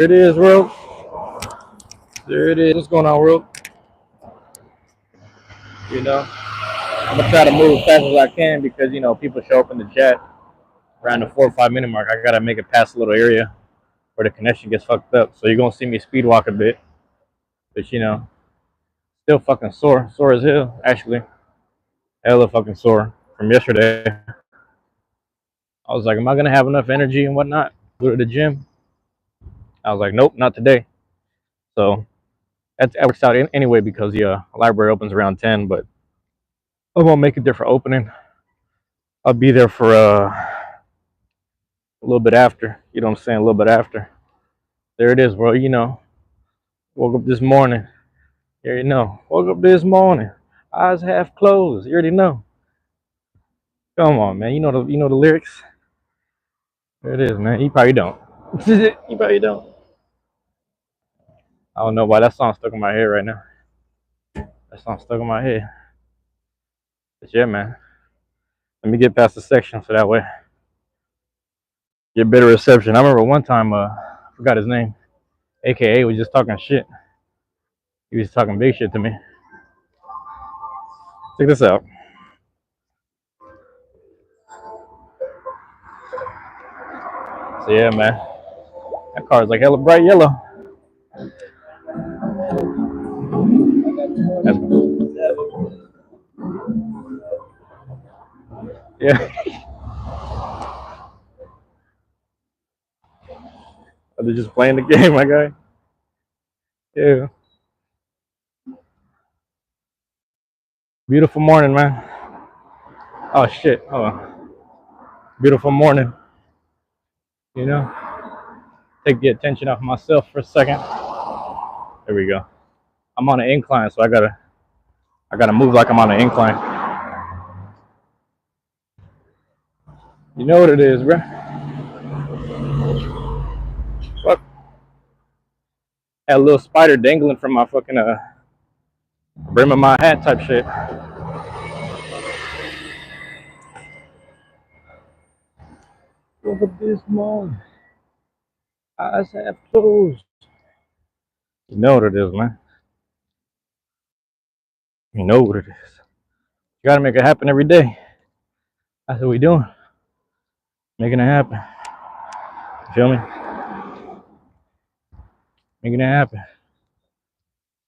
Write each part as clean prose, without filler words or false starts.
There it is, world. There it is. What's going on, world? You know, I'm gonna try to move as fast as I can because people show up in the chat around the 4 or 5 minute mark. I gotta make it past a little area where the connection gets fucked up. So you're gonna see me speed walk a bit, but still fucking sore as hell. Actually, hella fucking sore from yesterday. I was like, am I gonna have enough energy and whatnot? Go to the gym. I was like, nope, not today. So that works out anyway because the library opens around 10, but I'm gonna make a different opening. I'll be there for a little bit after. You know what I'm saying? A little bit after. There it is, bro. Woke up this morning. You already know. Woke up this morning. Eyes half closed. You already know. Come on, man. You know the lyrics. There it is, man. You probably don't. You probably don't. I don't know why that song's stuck in my head right now. That song's stuck in my head. But yeah, man. Let me get past the section so that way get better reception. I remember one time, I forgot his name. AKA was just talking shit. He was talking big shit to me. Check this out. So yeah, man. That car is like hella bright yellow. That's, yeah. They're just playing the game, my guy. Yeah. Beautiful morning, man. Oh shit. Oh, beautiful morning. You know, take the attention off myself for a second. There we go. I'm on an incline, so I gotta move like I'm on an incline. You know what it is, bro. Fuck. Had a little spider dangling from my fucking brim of my hat type shit. Woke up this morning. Eyes half closed. You know what it is, man. You know what it is. You gotta make it happen every day. That's what we doing. Making it happen. You feel me? Making it happen.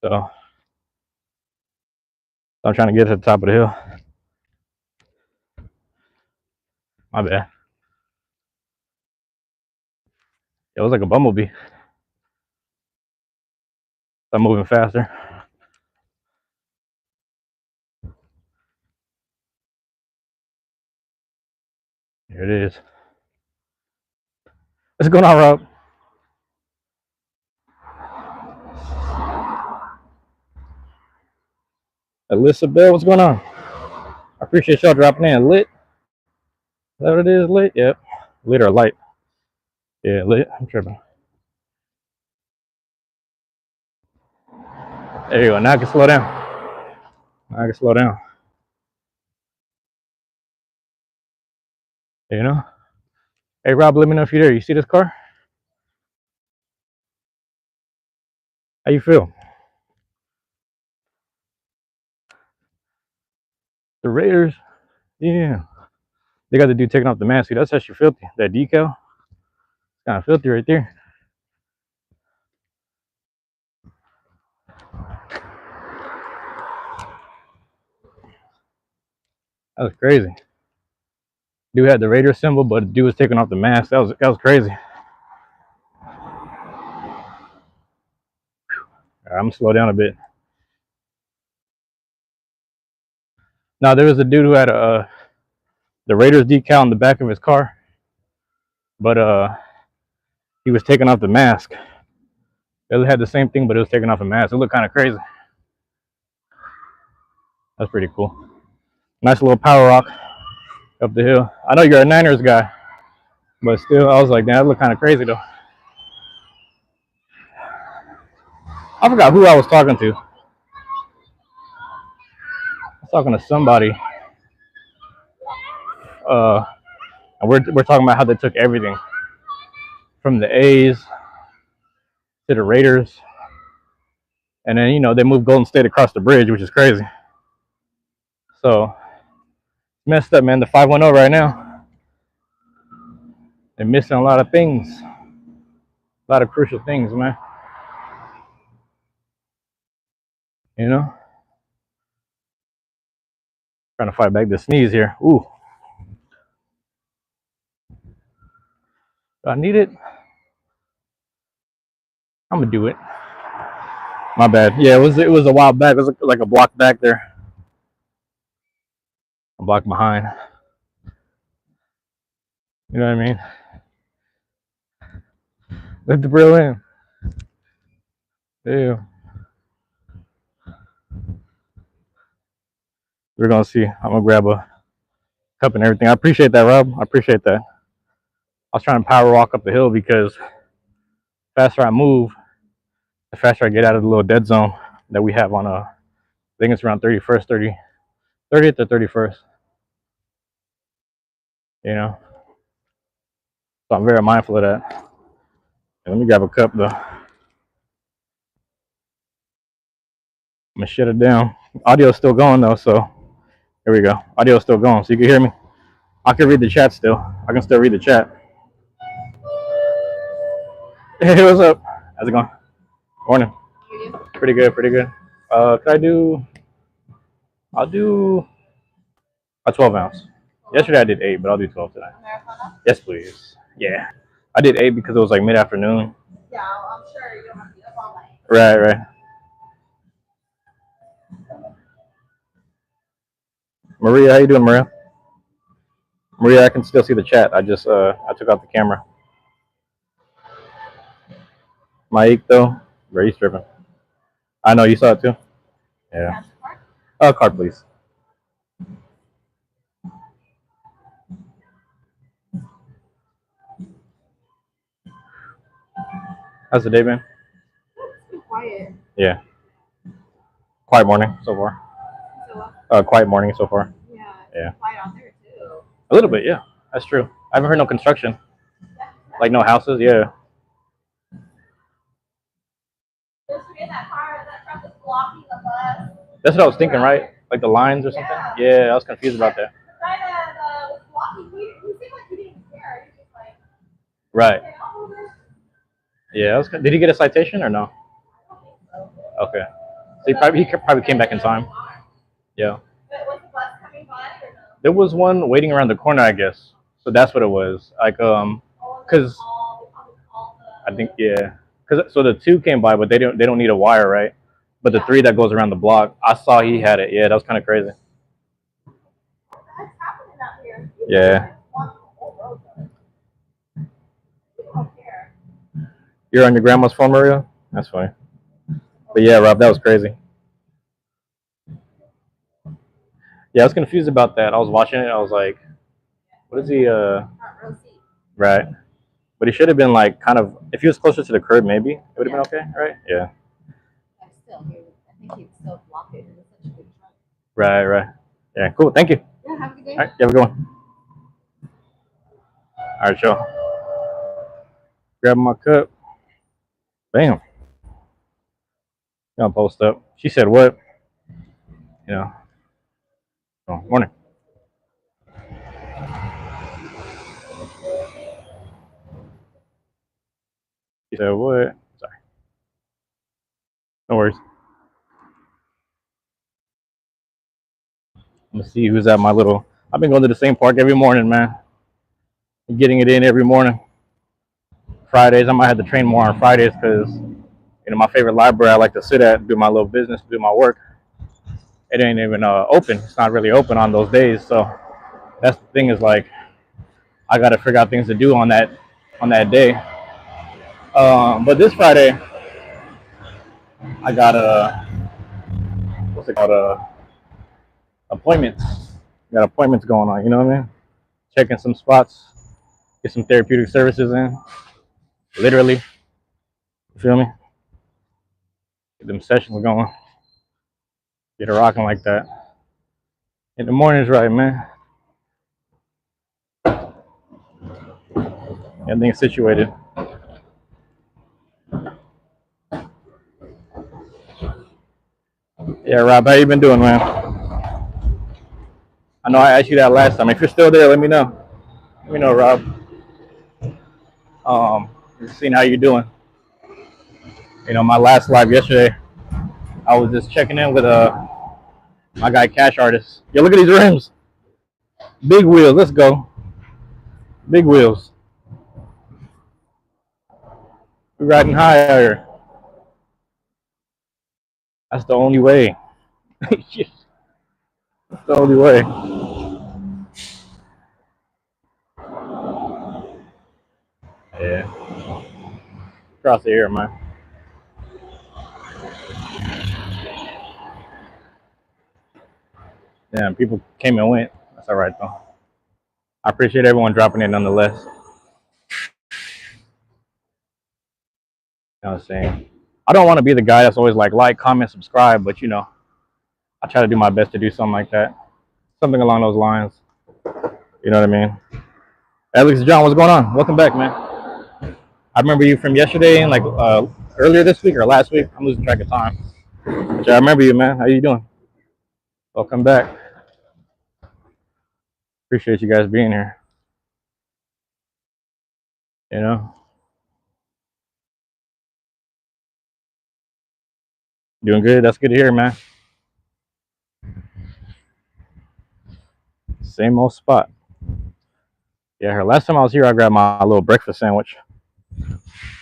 So I'm trying to get to the top of the hill. My bad. It was like a bumblebee. I'm moving faster. Here it is. What's going on, Rob? Alyssa Bell, what's going on? I appreciate y'all dropping in. Lit? Is that what it is? Lit? Yep. Lit or light? Yeah, lit. I'm tripping. There you go. Now I can slow down. Now I can slow down. You know? Hey, Rob, let me know if you're there. You see this car? How you feel? The Raiders? Yeah. They got the dude taking off the mask. That's actually filthy. That decal? It's kind of filthy right there. That was crazy. Dude had the Raider symbol, but the dude was taking off the mask. That was crazy. Right, I'm gonna slow down a bit. Now there was a dude who had the Raiders decal on the back of his car, but he was taking off the mask. It had the same thing, but it was taking off a mask. It looked kind of crazy. That's pretty cool. Nice little power rock up the hill. I know you're a Niners guy, but still, I was like, damn, that looked kind of crazy though. I forgot who I was talking to. I was talking to somebody. And we're talking about how they took everything from the A's to the Raiders, and then they moved Golden State across the bridge, which is crazy. So messed up, man. The 5-1-0 right now. They're missing a lot of things, a lot of crucial things, man. Trying to fight back the sneeze here. Ooh, do I need it? I'm gonna do it. My bad. Yeah, it was a while back. It was like a block back there, a block behind. You know what I mean? Let the grill in. Yeah. We're gonna see. I'm gonna grab a cup and everything. I appreciate that, Rob. I appreciate that. I was trying to power walk up the hill because the faster I move, the faster I get out of the little dead zone that we have on I think it's around 30th or 31st. So I'm very mindful of that. Let me grab a cup though. I'm gonna shut it down. Audio's still going though, so here we go. Audio's still going, so you can hear me. I can read the chat still. I can still read the chat. Hey, what's up? How's it going? Morning. Pretty good, pretty good. I'll do a 12 ounce. Yesterday I did 8, but I'll do 12 today. Yes, please. Yeah. I did 8 because it was like mid-afternoon. Yeah, I'm sure you don't have to be up all night. Right. Maria, how you doing, Maria? Maria, I can still see the chat. I just I took out the camera. Mike though, very stripping. I know you saw it too. Yeah. Card, please. How's the day been? It's been quiet. Yeah. Quiet morning so far. Quiet morning so far. Yeah. Quiet out there too. A little bit, yeah. That's true. I haven't heard no construction. Like no houses, yeah. That's what I was thinking, right? Like the lines or something? Yeah, I was confused about that. Right. Yeah, did he get a citation or no? Okay. So he probably came back in time. Yeah. There was one waiting around the corner, I guess. So that's what it was. Like, cause I think so the 2 came by, but they don't need a wire, right? But the 3 that goes around the block, I saw he had it. Yeah, that was kind of crazy. Yeah. You're on your grandma's phone, Maria? That's funny. But yeah, Rob, that was crazy. Yeah, I was confused about that. I was watching it. I was like, what is he? Right. But he should have been like kind of, if he was closer to the curb, maybe it would have been okay, right? Yeah. I think he'd still block it. It's such a good truck. Right. Yeah, cool. Thank you. Yeah, have a good day. All right, you have a good one. All right, y'all. Grab my cup. Bam. Gonna post up. She said what? Oh, morning. She said what? Sorry. No worries. I'm gonna see who's at my little. I've been going to the same park every morning, man. Getting it in every morning. Fridays, I might have to train more on Fridays because my favorite library I like to sit at, do my little business, do my work. It ain't even open. It's not really open on those days. So that's the thing is like, I got to figure out things to do on that day. But this Friday, I got what's it called? Appointments. Got appointments going on. You know what I mean? Checking some spots, get some therapeutic services in. Literally, you feel me? Get them sessions going. Get it rocking like that. In the morning's right, man. Everything's situated. Yeah, Rob, how you been doing, man? I know I asked you that last time. If you're still there, let me know. Let me know, Rob. Just seeing how you're doing. My last live yesterday, I was just checking in with my guy Cash Artist. Yo, look at these rims. Big wheels. Let's go. Big wheels. We're riding high out here. That's the only way. That's the only way. Yeah. Across the air, man. Damn, people came and went. That's all right though. I appreciate everyone dropping in nonetheless. You know what I'm saying? I don't want to be the guy that's always like, comment, subscribe, but I try to do my best to do something like that. Something along those lines. You know what I mean? Alex John, what's going on? Welcome back, man. I remember you from yesterday and earlier this week or last week. I'm losing track of time. But yeah, I remember you, man. How you doing? Welcome back. Appreciate you guys being here. You know, doing good. That's good to hear, man. Same old spot. Yeah, her last time I was here, I grabbed my little breakfast sandwich.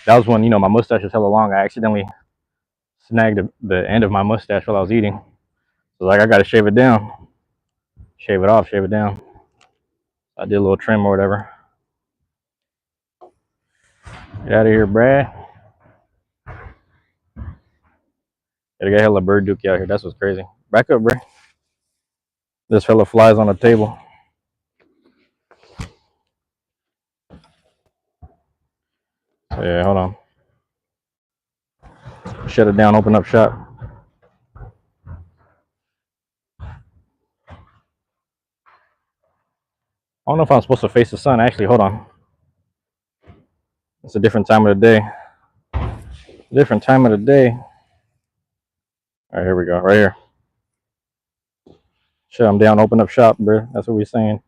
That was when my mustache was hella long. I accidentally snagged the end of my mustache while I was eating. So I gotta shave it down, shave it off, shave it down. I did a little trim or whatever. Get out of here, Brad. Gotta get hella bird dookie out here. That's what's crazy. Back up, bro. This fella flies on the table. So yeah, hold on. Shut it down, open up shop. I don't know if I'm supposed to face the sun. Actually, hold on. It's a different time of the day. Different time of the day. All right, here we go. Right here. Shut them down, open up shop, bro. That's what we're saying.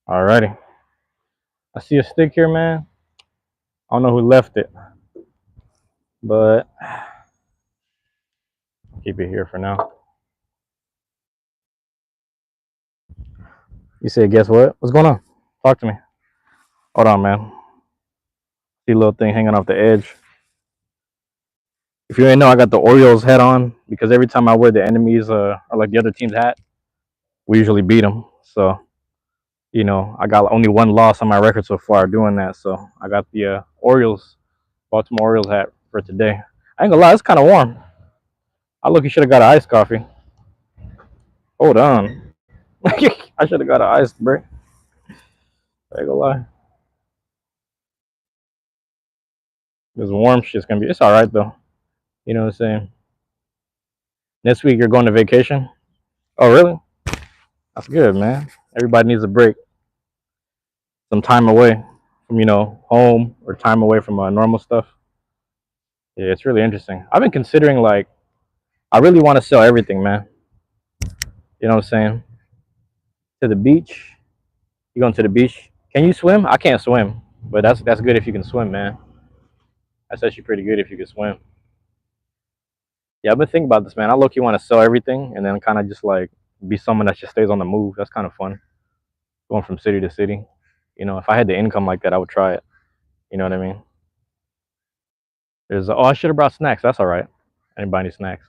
Alrighty. I see a stick here, man. I don't know who left it, but I'll keep it here for now. You said, guess what? What's going on? Talk to me. Hold on, man. See a little thing hanging off the edge. If you didn't know, I got the Orioles hat on because every time I wear the enemies or like the other team's hat, we usually beat them. So, I got only one loss on my record so far doing that. So I got the Baltimore Orioles hat for today. I ain't gonna lie, it's kind of warm. I look, you should have got an iced coffee. Hold on. I should have got an iced break. I ain't gonna lie. This warm shit's gonna be, it's all right though. You know what I'm saying? Next week you're going to vacation. Oh, really? That's good, man. Everybody needs a break. Some time away from, home or time away from normal stuff. Yeah, it's really interesting. I've been considering, I really want to sell everything, man. You know what I'm saying? To the beach. You going to the beach? Can you swim? I can't swim, but that's good if you can swim, man. That's actually pretty good if you can swim. Yeah, I've been thinking about this, man. I low-key want to sell everything and then kind of just be someone that just stays on the move. That's kind of fun. Going from city to city. If I had the income like that, I would try it. You know what I mean? I should have brought snacks. That's all right. I didn't buy any snacks.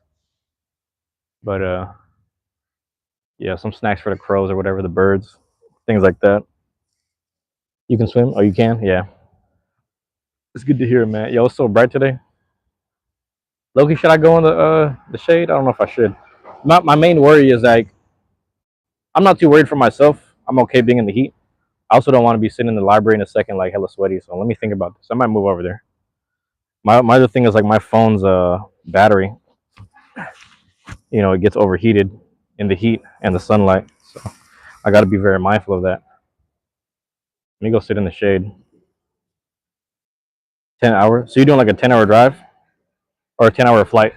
But yeah, some snacks for the crows or whatever, the birds, things like that. You can swim? Oh, you can? Yeah. It's good to hear, man. Yo, it's so bright today. Loki, should I go in the shade? I don't know if I should. My main worry is I'm not too worried for myself. I'm okay being in the heat. I also don't want to be sitting in the library in a second hella sweaty. So let me think about this. I might move over there. My other thing is my phone's battery. It gets overheated in the heat and the sunlight. So I got to be very mindful of that. Let me go sit in the shade. 10 hours. So you're doing like a 10-hour drive? or a 10-hour flight.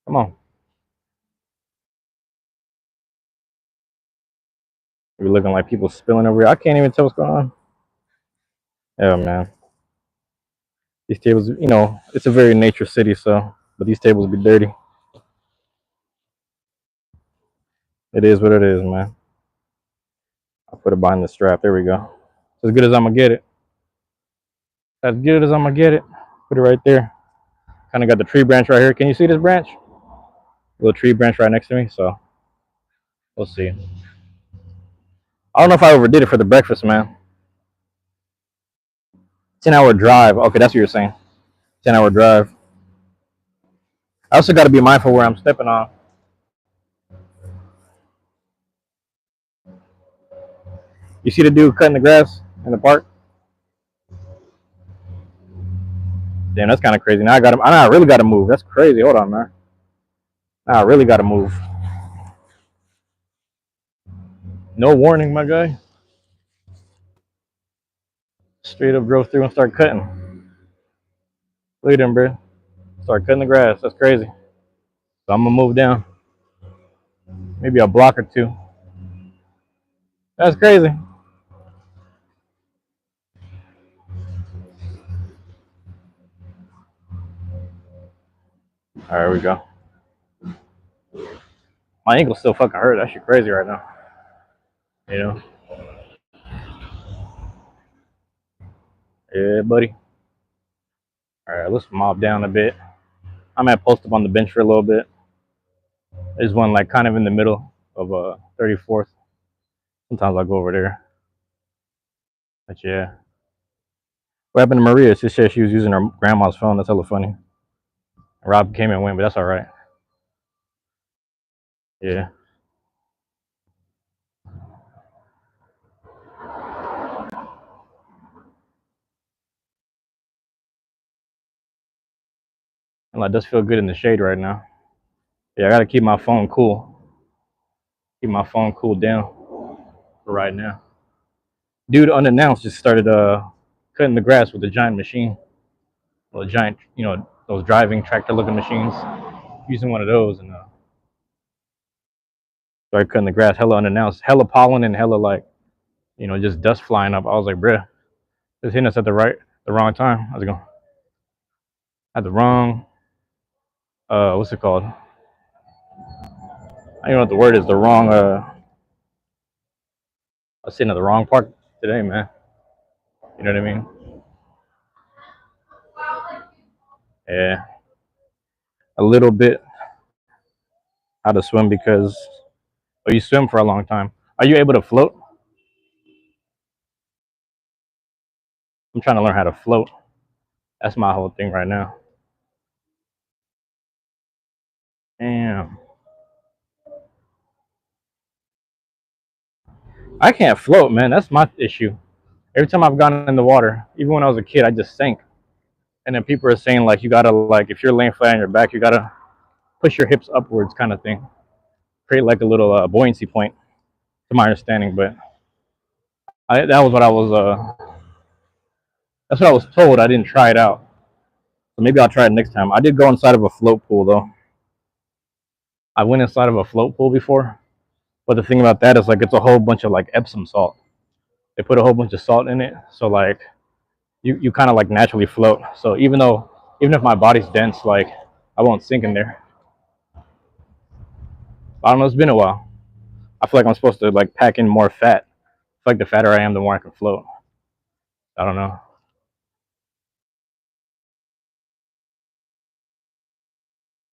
Come on. We're looking like people spilling over here. I can't even tell what's going on. Yeah, man. These tables, it's a very nature city, so but these tables be dirty. It is what it is, man. I'll put it behind the strap. There we go. As good as I'm gonna get it. As good as I'm gonna get it. Put it right there. Kind of got the tree branch right here. Can you see this branch? Little tree branch right next to me. So we'll see. I don't know if I overdid it for the breakfast, man. 10-hour drive. Okay, that's what you're saying. 10-hour drive. I also got to be mindful where I'm stepping on. You see the dude cutting the grass in the park? Damn, that's kind of crazy. Now I got to. I really got to move. That's crazy. Hold on, man. Now I really got to move. No warning, my guy. Straight up drove through and started cutting. Look at him, bro. Start cutting the grass. That's crazy. So I'm gonna move down. Maybe a block or two. That's crazy. All right, here we go. My ankle still fucking hurt. That shit crazy right now. You know? Yeah, buddy. All right, let's mob down a bit. I'm gonna post up on the bench for a little bit. There's one like kind of in the middle of 34th. Sometimes I go over there. But yeah. What happened to Maria? She said she was using her grandma's phone. That's hella funny. Rob came and went, but that's all right. Yeah. And it does feel good in the shade right now. Yeah, I gotta keep my phone cool. Keep my phone cooled down for right now. Dude unannounced just started cutting the grass with a giant machine. Well, a giant, those driving tractor looking machines. Using one of those and started cutting the grass hella unannounced. Hella pollen and hella like, just dust flying up. I was like, bruh, it's hitting us at the wrong time. How's it going? At the wrong, what's it called? I don't know what the word is. The wrong, I was sitting at the wrong park today, man. You know what I mean? Yeah. A little bit how to swim because you swim for a long time. Are you able to float? I'm trying to learn how to float. That's my whole thing right now. Damn. I can't float, man. That's my issue. Every time I've gone in the water, even when I was a kid, I just sank. And then people are saying like you gotta like if you're laying flat on your back, you gotta push your hips upwards, kind of thing. Create like a little buoyancy point, to my understanding. But that was what I was. That's what I was told. I didn't try it out. So maybe I'll try it next time. I did go inside of a float pool though. I went inside of a float pool before, but the thing about that is like it's a whole bunch of like Epsom salt. They put a whole bunch of salt in it, so like you kind of like naturally float. So even if my body's dense, like I won't sink in there. I don't know. It's been a while. I feel like I'm supposed to like pack in more fat. I feel like the fatter I am, the more I can float. I don't know.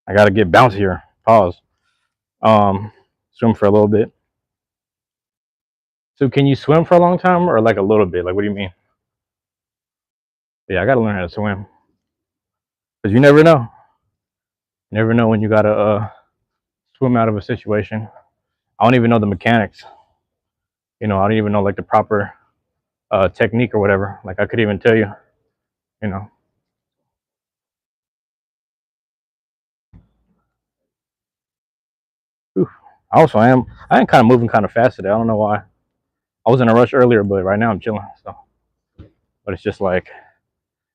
I gotta get bouncier. Pause. Swim for a little bit. So can you swim for a long time or like a little bit? Like what do you mean? Yeah, I gotta learn how to swim. Cause you never know. You never know when you gotta swim out of a situation. I don't even know the mechanics. I don't even know like the proper technique or whatever. Like I could even tell you, you know. Oof. Also, I am kind of moving kind of fast today. I don't know why. I was in a rush earlier, but right now I'm chilling. So, but it's just like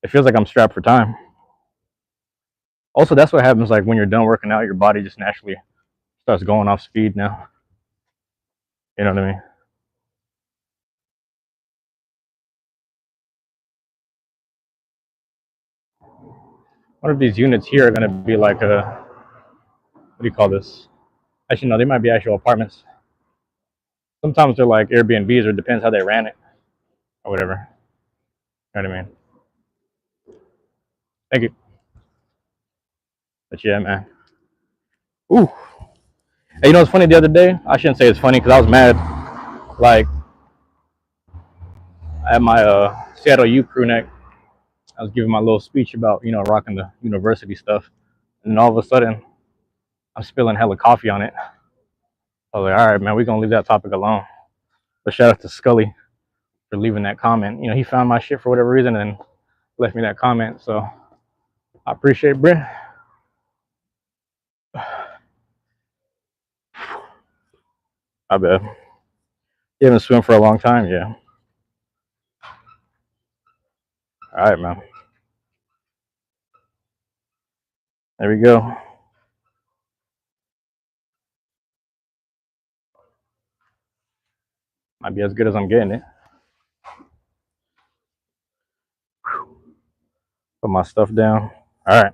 It feels like I'm strapped for time. Also, that's what happens like when you're done working out, your body just naturally starts going off speed now. You know what I mean? One of these units here are gonna be like a, what do you call this? Actually, no, they might be actual apartments. Sometimes they're like Airbnbs, or it depends how they ran it or whatever. You know what I mean? Thank you. But yeah, man. Ooh. Hey, you know what's funny? The other day, I shouldn't say it's funny because I was mad. Like at my Seattle U crew neck, I was giving my little speech about rocking the university stuff, and then all of a sudden I'm spilling hella coffee on it. I was like, all right, man, we're gonna leave that topic alone. But shout out to Scully for leaving that comment. He found my shit for whatever reason and left me that comment. So I appreciate it, Brent. I bet. You haven't swum for a long time, yeah. All right, man. There we go. Might be as good as I'm getting it. Put my stuff down. All right.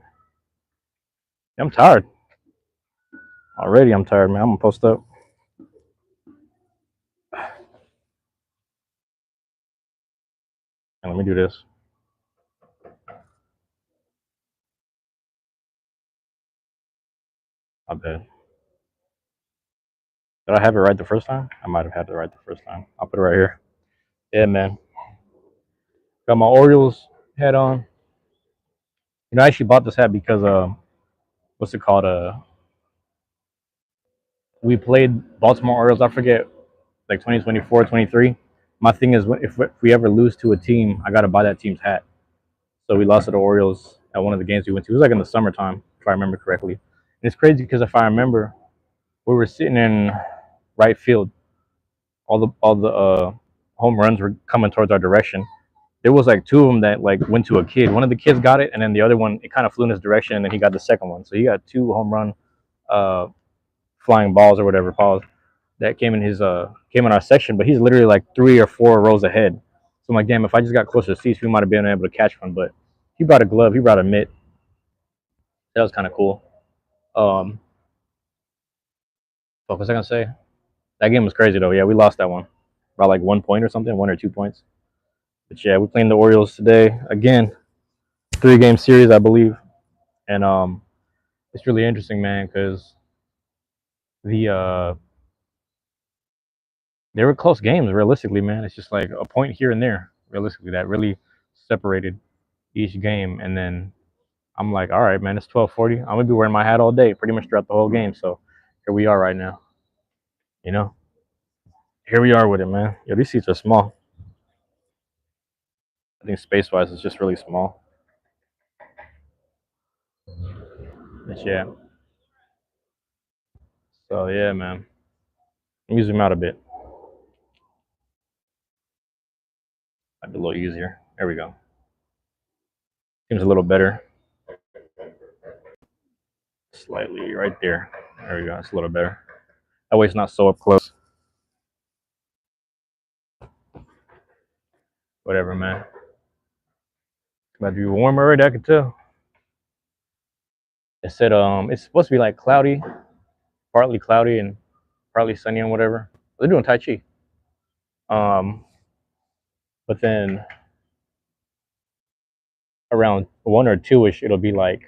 I'm tired. Already I'm tired, man. I'm gonna post up. And let me do this. I bet. Did I have it right the first time? I might have had it right the first time. I'll put it right here. Yeah, man. Got my Orioles hat on. I actually bought this hat because what's it called? We played Baltimore Orioles. I forget, like 2024, 23. My thing is, if we ever lose to a team, I gotta buy that team's hat. So we lost to the Orioles at one of the games we went to. It was like in the summertime, if I remember correctly. And it's crazy because if I remember, we were sitting in right field. All the home runs were coming towards our direction. There was like two of them that like went to a kid. One of the kids got it, and then the other one it kind of flew in his direction, and then he got the second one. So he got two home run uh, flying balls or whatever balls that came in our section. But he's literally like 3 or 4 rows ahead. So I'm like, damn, if I just got closer to seats, we might have been able to catch one. But he brought a glove, he brought a mitt. That was kind of cool. What was I gonna say? That game was crazy though. Yeah, we lost that one by like 1 point or something, 1 or 2 points. But yeah, we're playing the Orioles today again. 3-game series, I believe, and it's really interesting, man, because the they were close games. Realistically, man, it's just like a point here and there. Realistically, that really separated each game. And then I'm like, all right, man, it's 12:40. I'm gonna be wearing my hat all day, pretty much throughout the whole game. So here we are right now. You know, here we are with it, man. Yo, these seats are small. I think space-wise, it's just really small. But yeah. So yeah, man. Let me zoom out a bit. Might be a little easier. There we go. Seems a little better. Slightly right there. There we go. It's a little better. That way it's not so up close. Whatever, man. It's about to be warm already, I can tell. It said it's supposed to be like partly cloudy and partly sunny and whatever. They're doing Tai Chi. Um, but then around 1 or 2ish, it'll be like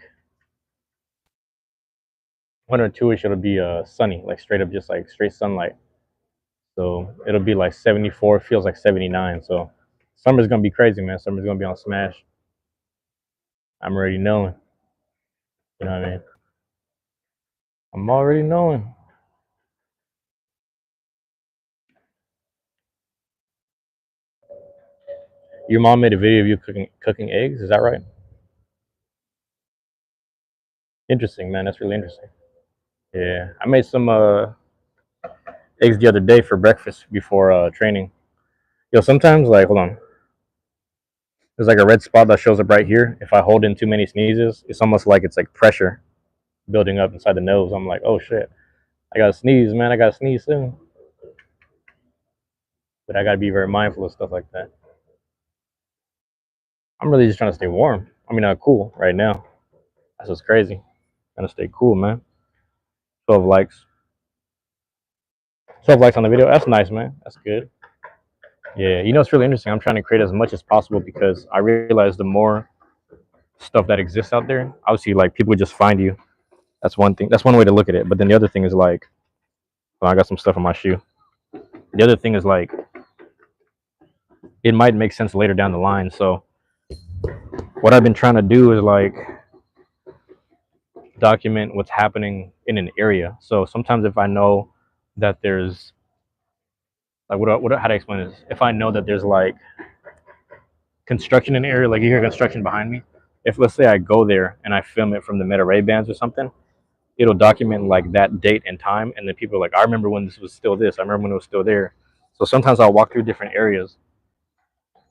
1 or 2ish, it'll be sunny, like straight up, just like straight sunlight. So it'll be like 74, feels like 79. So summer's gonna be crazy, man. Summer's gonna be on smash. I'm already knowing. You know what I mean? I'm already knowing. Your mom made a video of you cooking eggs. Is that right? Interesting, man. That's really interesting. Yeah, I made some eggs the other day for breakfast before training. Yo, sometimes like, hold on. There's like a red spot that shows up right here. If I hold in too many sneezes, it's almost like it's like pressure building up inside the nose. I'm like, oh shit, I gotta sneeze, man. I gotta sneeze soon. But I gotta be very mindful of stuff like that. I'm really just trying to stay warm. I mean, cool right now. That's what's crazy. Trying to stay cool, man. 12 likes. 12 likes on the video. That's nice, man. That's good. Yeah, you know, it's really interesting. I'm trying to create as much as possible because I realize the more stuff that exists out there, obviously, like people would just find you. That's one thing. That's one way to look at it. But then the other thing is like, well, I got some stuff on my shoe. The other thing is like, it might make sense later down the line. So what I've been trying to do is like document what's happening in an area. So sometimes if I know that there's like how to explain this? If I know that there's like construction in the area, like you hear construction behind me, if let's say I go there and I film it from the meta ray bands or something, it'll document like that date and time, and then people are like, I remember when this was still this. I remember when it was still there. So sometimes I'll walk through different areas.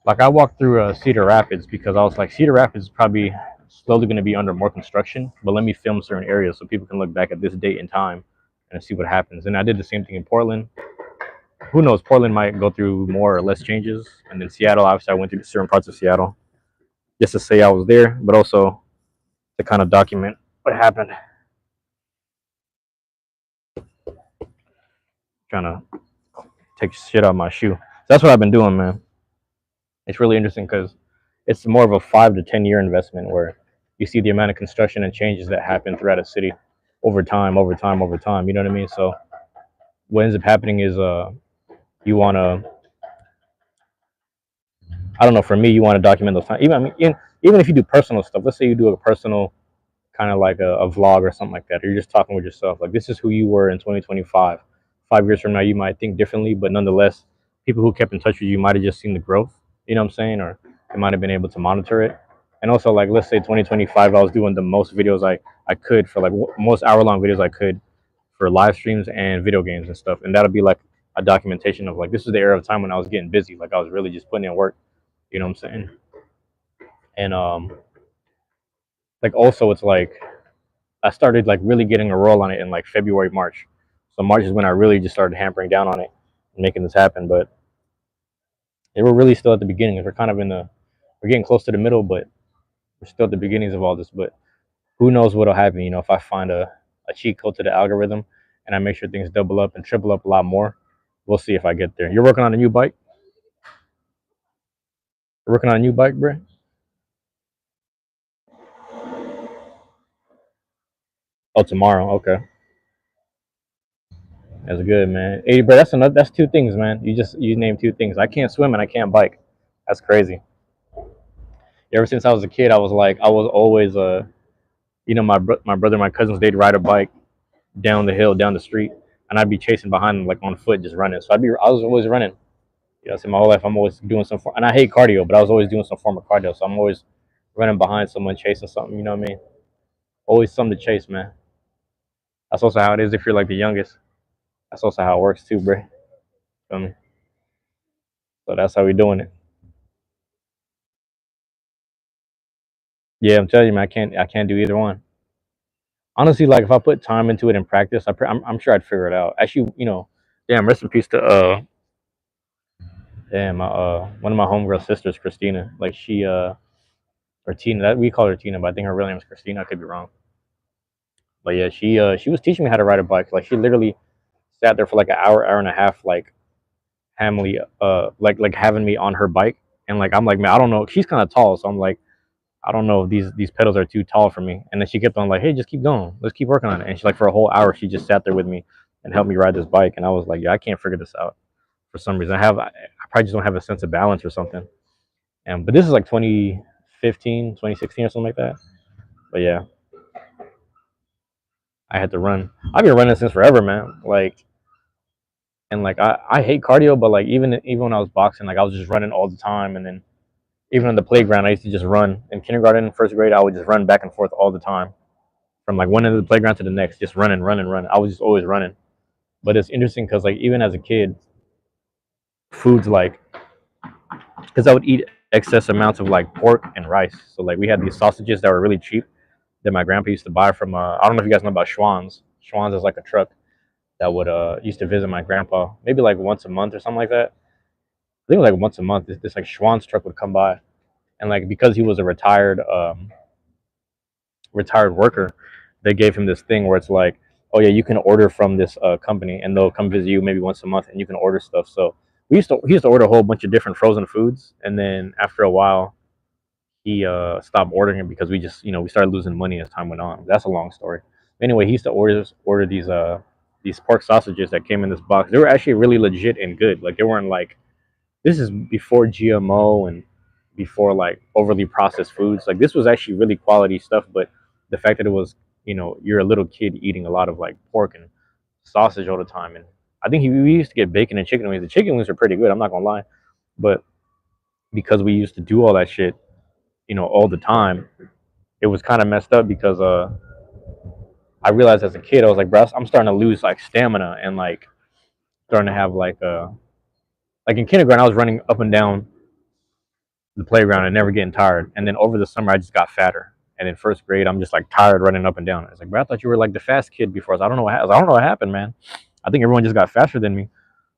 Like I walked through Cedar Rapids because I was like, Cedar Rapids is probably slowly going to be under more construction, but let me film certain areas so people can look back at this date and time and see what happens. And I did the same thing in Portland. Who knows? Portland might go through more or less changes, and then Seattle. Obviously, I went through certain parts of Seattle just to say I was there, but also to kind of document what happened. Trying to take shit out of my shoe. So that's what I've been doing, man. It's really interesting because it's more of a 5 to 10 year investment where you see the amount of construction and changes that happen throughout a city over time, over time, over time. You know what I mean? So what ends up happening is you want to, I don't know, for me, you want to document those times. Even if you do personal stuff, let's say you do a personal kind of like a vlog or something like that, or you're just talking with yourself. Like, this is who you were in 2025. 5 years from now, you might think differently, but nonetheless, people who kept in touch with you might have just seen the growth. You know what I'm saying? Or they might have been able to monitor it. And also, like, let's say 2025, I was doing the most videos I could for like most hour-long videos I could for live streams and video games and stuff. And that'll be like a documentation of like, this is the era of time when I was getting busy. Like, I was really just putting in work. You know what I'm saying? And like also, it's like I started like really getting a roll on it in like February, March. So March is when I really just started hampering down on it and making this happen. But we're really still at the beginning. We're kind of we're getting close to the middle, but we're still at the beginnings of all this. But who knows what'll happen? You know, if I find a cheat code to the algorithm and I make sure things double up and triple up a lot more, we'll see if I get there. You're working on a new bike? You're working on a new bike, bro? Oh, tomorrow. Okay. That's good, man. Hey, bro, that's two things, man. You named two things. I can't swim and I can't bike. That's crazy. Ever since I was a kid, I was like, I was always you know, my brother, my cousins, they'd ride a bike down the hill, down the street, and I'd be chasing behind them like on foot, just running. So I was always running. You know, so my whole life I'm always doing and I hate cardio, but I was always doing some form of cardio. So I'm always running behind someone, chasing something. You know what I mean? Always something to chase, man. That's also how it is if you're like the youngest. That's also how it works too, bro. Feel me? So that's how we doing it. Yeah, I'm telling you, man. I can't do either one. Honestly, like if I put time into it and practice, I'm sure I'd figure it out. Actually, you know, damn, rest in peace to damn, my one of my homegirl sisters, Christina. Like she or Tina, that we call her Tina, but I think her real name is Christina. I could be wrong. But yeah, she was teaching me how to ride a bike. Like she literally sat there for like an hour, hour and a half, like Hamley, like having me on her bike, and like I'm like, man, I don't know. She's kind of tall, so I'm like, I don't know if these pedals are too tall for me. And then she kept on like, hey, just keep going. Let's keep working on it. And she like for a whole hour, she just sat there with me and helped me ride this bike. And I was like, yeah, I can't figure this out for some reason. I probably just don't have a sense of balance or something. And but this is like 2015, 2016 or something like that. But yeah, I had to run. I've been running since forever, man. Like and like I hate cardio, but like even when I was boxing, like I was just running all the time. And then even on the playground, I used to just run. In kindergarten, first grade, I would just run back and forth all the time from like one end of the playground to the next, just running, running, running. I was just always running. But it's interesting because like even as a kid, foods like because I would eat excess amounts of like pork and rice. So like we had these sausages that were really cheap that my grandpa used to buy from. I don't know if you guys know about Schwann's. Schwann's is like a truck that would used to visit my grandpa maybe like once a month or something like that. I think it was like once a month. This like Schwann's truck would come by, and like because he was a retired worker, they gave him this thing where it's like, oh yeah, you can order from this company, and they'll come visit you maybe once a month, and you can order stuff. So he used to order a whole bunch of different frozen foods, and then after a while, he stopped ordering it because we just we started losing money as time went on. That's a long story. Anyway, he used to order these pork sausages that came in this box. They were actually really legit and good. Like they weren't like this is before GMO and before like overly processed foods. Like this was actually really quality stuff, but the fact that it was, you're a little kid eating a lot of like pork and sausage all the time. And I think we used to get bacon and chicken wings. The chicken wings are pretty good, I'm not gonna lie. But because we used to do all that shit, all the time, it was kind of messed up because I realized as a kid, I was like, bro, I'm starting to lose like stamina and like starting to have like in kindergarten, I was running up and down the playground and never getting tired. And then over the summer, I just got fatter. And in first grade, I'm just like tired running up and down. I was like, bro, I thought you were like the fast kid before. I don't know I don't know what happened, man. I think everyone just got faster than me.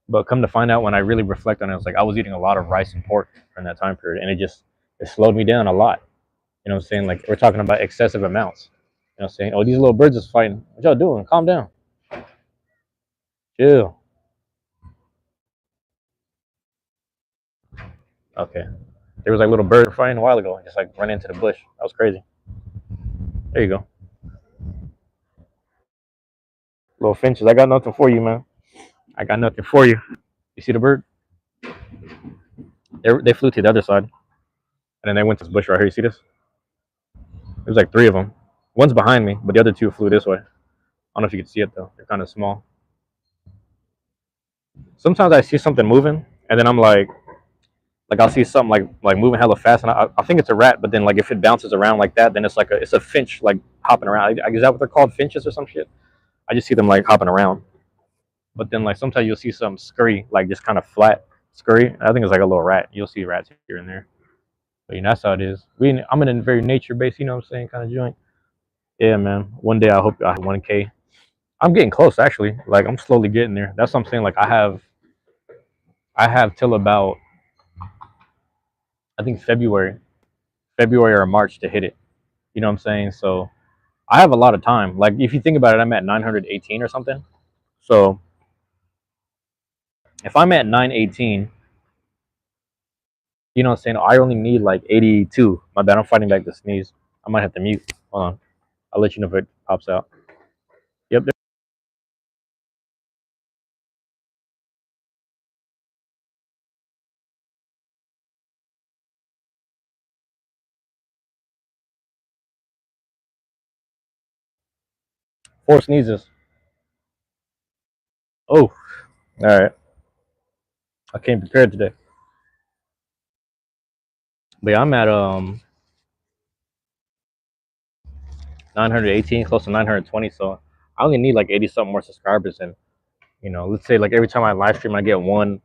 But come to find out, when I really reflect on it, it's like I was eating a lot of rice and pork during that time period, and it slowed me down a lot. You know what I'm saying? Like we're talking about excessive amounts. You know what I'm saying? Oh, these little birds is fighting. What y'all doing? Calm down. Chill. Okay. There was like little bird fighting a while ago, and just like run into the bush. That was crazy. There you go. Little finches. I got nothing for you, man. I got nothing for you. You see the bird? They flew to the other side, and then they went to this bush right here. You see this? There's like three of them. One's behind me, but the other two flew this way. I don't know if you can see it though. They're kind of small. Sometimes I see something moving, and then I'm like I'll see something like moving hella fast, and I think it's a rat. But then like if it bounces around like that, then it's a finch like hopping around. Is that what they're called, finches or some shit? I just see them like hopping around. But then like sometimes you'll see some scurry, like just kind of flat scurry. I think it's like a little rat. You'll see rats here and there. But that's how it is. I'm in a very nature based, what I'm saying, kind of joint. Yeah, man. One day I hope I have 1K. I'm getting close actually. Like I'm slowly getting there. That's what I'm saying. Like I have till about I think February or March to hit it. You know what I'm saying? So I have a lot of time. Like if you think about it, I'm at 918 or something. So if I'm at 918, you know what I'm saying? I only need like 82. My bad. I'm fighting back the sneeze. I might have to mute. Hold on. I'll let you know if it pops out. Yep. 4 sneezes. Oh, all right. I came prepared today. But yeah, I'm at 918, close to 920. So I only need like 80 something more subscribers, and let's say like every time I live stream, I get 1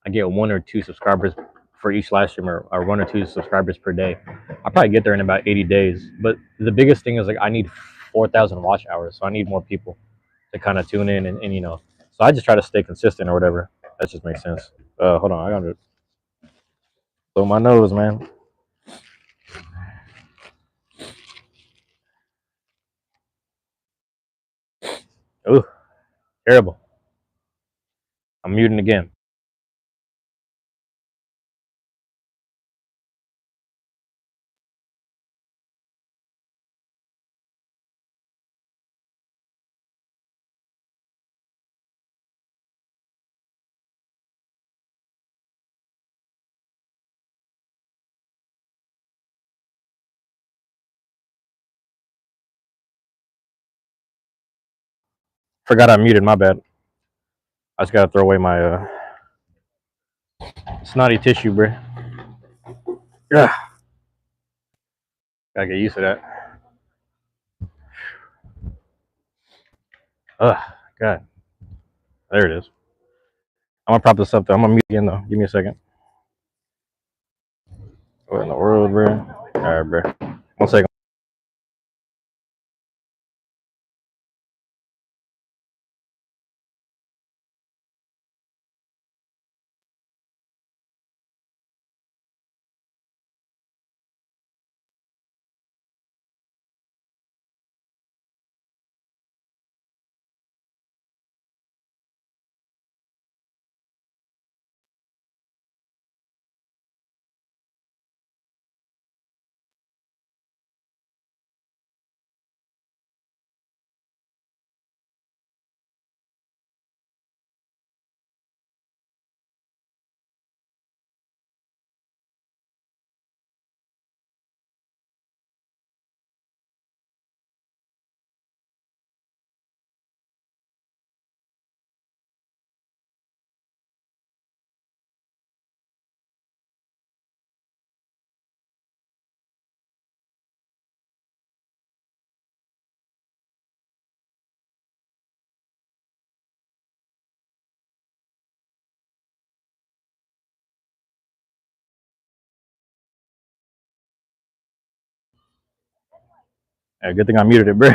or 2 subscribers for each live stream, or 1 or 2 subscribers per day. I'll probably get there in about 80 days. But the biggest thing is like I need 4,000 watch hours, so I need more people to kind of tune in and. So I just try to stay consistent or whatever. That just makes sense. Hold on, I gotta blow my nose, man. Ooh, terrible. I'm muting again. Forgot I muted. My bad. I just gotta throw away my snotty tissue, bro. Yeah, gotta get used to that. Ugh, God, there it is. I'm gonna prop this up though. I'm gonna mute again though. Give me a second. What in the world, bro? All right, bro. One second. Good thing I muted it, bro.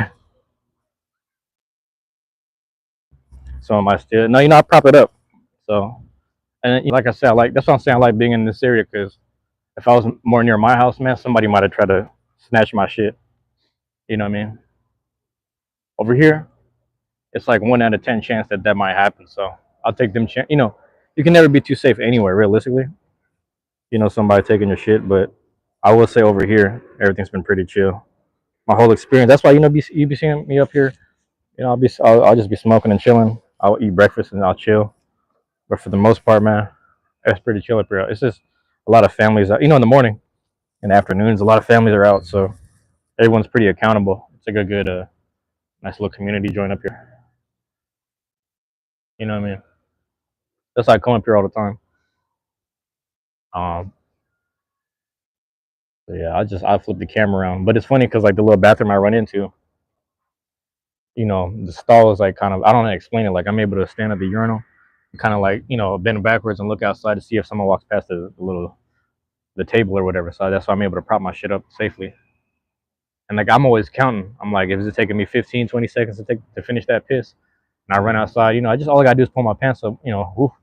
So am I still? No, I prop it up. So, and like I said, that's what I'm saying. I like being in this area because if I was more near my house, man, somebody might have tried to snatch my shit. You know what I mean? Over here, it's like 1 out of 10 chance that that might happen. So I'll take them. You can never be too safe anywhere, realistically. Somebody taking your shit, but I will say over here, everything's been pretty chill. My whole experience. That's why you be seeing me up here. I'll just be smoking and chilling. I'll eat breakfast and I'll chill. But for the most part, man, it's pretty chill up here. It's just a lot of families. In the morning and afternoons, a lot of families are out, so everyone's pretty accountable. It's like a good, nice little community joint up here. You know what I mean? That's why I come up here all the time. Um, so yeah, I flip the camera around, but it's funny because like the little bathroom I run into, the stall is like kind of I don't know how to explain it. Like I'm able to stand at the urinal, kind of like bend backwards and look outside to see if someone walks past the table or whatever. So that's why I'm able to prop my shit up safely. And like I'm always counting. I'm like, if it's taking me 15, 20 seconds to finish that piss, and I run outside, all I gotta do is pull my pants up, woof,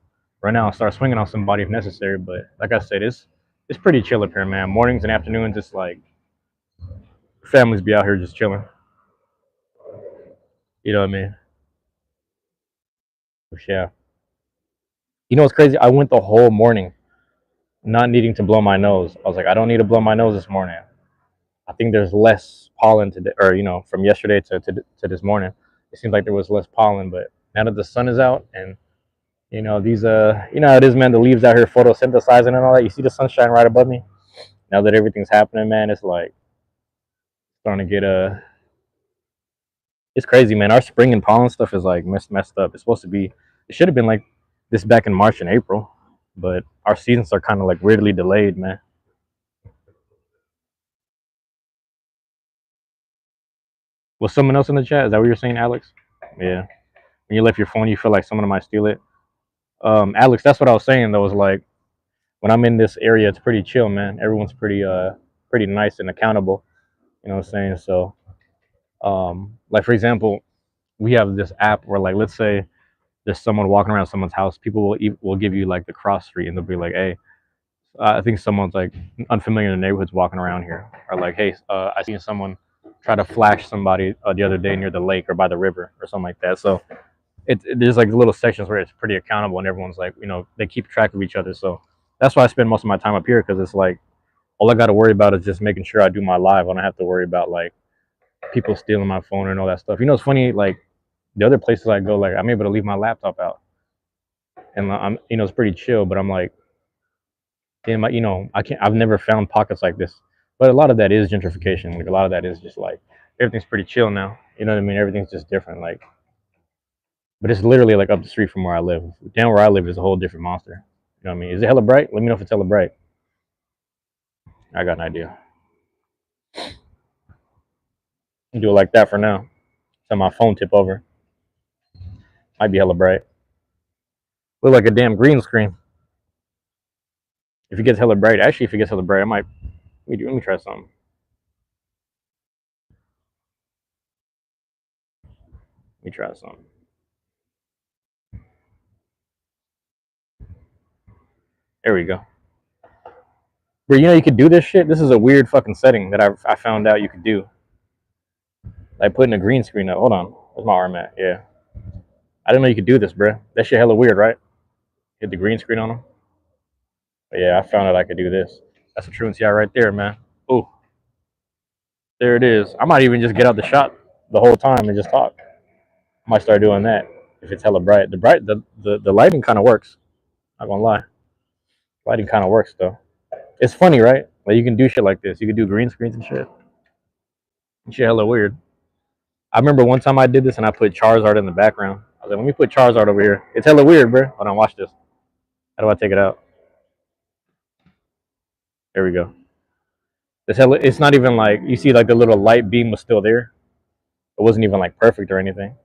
run out and start swinging on somebody if necessary. But like I said, it's pretty chill up here, man. Mornings and afternoons, it's like families be out here just chilling. You know what I mean? Yeah. What's crazy? I went the whole morning not needing to blow my nose. I was like, I don't need to blow my nose this morning. I think there's less pollen today, or from yesterday to this morning. It seems like there was less pollen, but now that the sun is out and these how it is, man. The leaves out here photosynthesizing and all that. You see the sunshine right above me. Now that everything's happening, man, it's like starting to get it's crazy, man. Our spring and pollen stuff is like messed up. It's supposed to be. It should have been like this back in March and April, but our seasons are kind of like weirdly delayed, man. Was someone else in the chat? Is that what you're saying, Alex? Yeah. When you left your phone, you feel like someone might steal it. Alex, that's what I was saying though. Was like when I'm in this area, it's pretty chill, man. Everyone's pretty nice and accountable. You know what I'm saying? So, like for example, we have this app where like let's say there's someone walking around someone's house, people will give you like the cross street and they'll be like, hey, I think someone's like unfamiliar in the neighborhood's walking around here, or like, hey, I seen someone try to flash somebody the other day near the lake or by the river or something like that. So there's like little sections where it's pretty accountable and everyone's like, they keep track of each other. So that's why I spend most of my time up here because it's like all I got to worry about is just making sure I do my live. I don't have to worry about like people stealing my phone and all that stuff. It's funny, like the other places I go, like I'm able to leave my laptop out, and I'm, it's pretty chill. But I'm like, in my, I can't. I've never found pockets like this. But a lot of that is gentrification. Like a lot of that is just like everything's pretty chill now. You know what I mean? Everything's just different. Like, but it's literally like up the street from where I live. Down where I live is a whole different monster. You know what I mean? Is it hella bright? Let me know if it's hella bright. I got an idea. Do it like that for now. So my phone tip over. Might be hella bright. Look like a damn green screen. If it gets hella bright, actually, if it gets hella bright, I might. Let me try something. Let me try something. There we go. But you know you could do this shit. This is a weird fucking setting that I found out you could do. Like putting a green screen up. Hold on. Where's my arm at? Yeah. I didn't know you could do this, bro. That shit hella weird, right? Hit the green screen on them. But yeah, I found out I could do this. That's a Truancy right there, man. Ooh, there it is. I might even just get out the shot the whole time and just talk. I might start doing that if it's hella bright. The lighting kind of works. Not gonna lie, lighting kind of works though. It's funny, right? Like you can do shit like this. You can do green screens and shit. And shit hella weird. I remember one time I did this and I put Charizard in the background. I was like, let me put Charizard over here. It's hella weird, bro. Hold on, watch this. How do I take it out? There we go. It's hella. It's not even like you see like the little light beam was still there. It wasn't even like perfect or anything.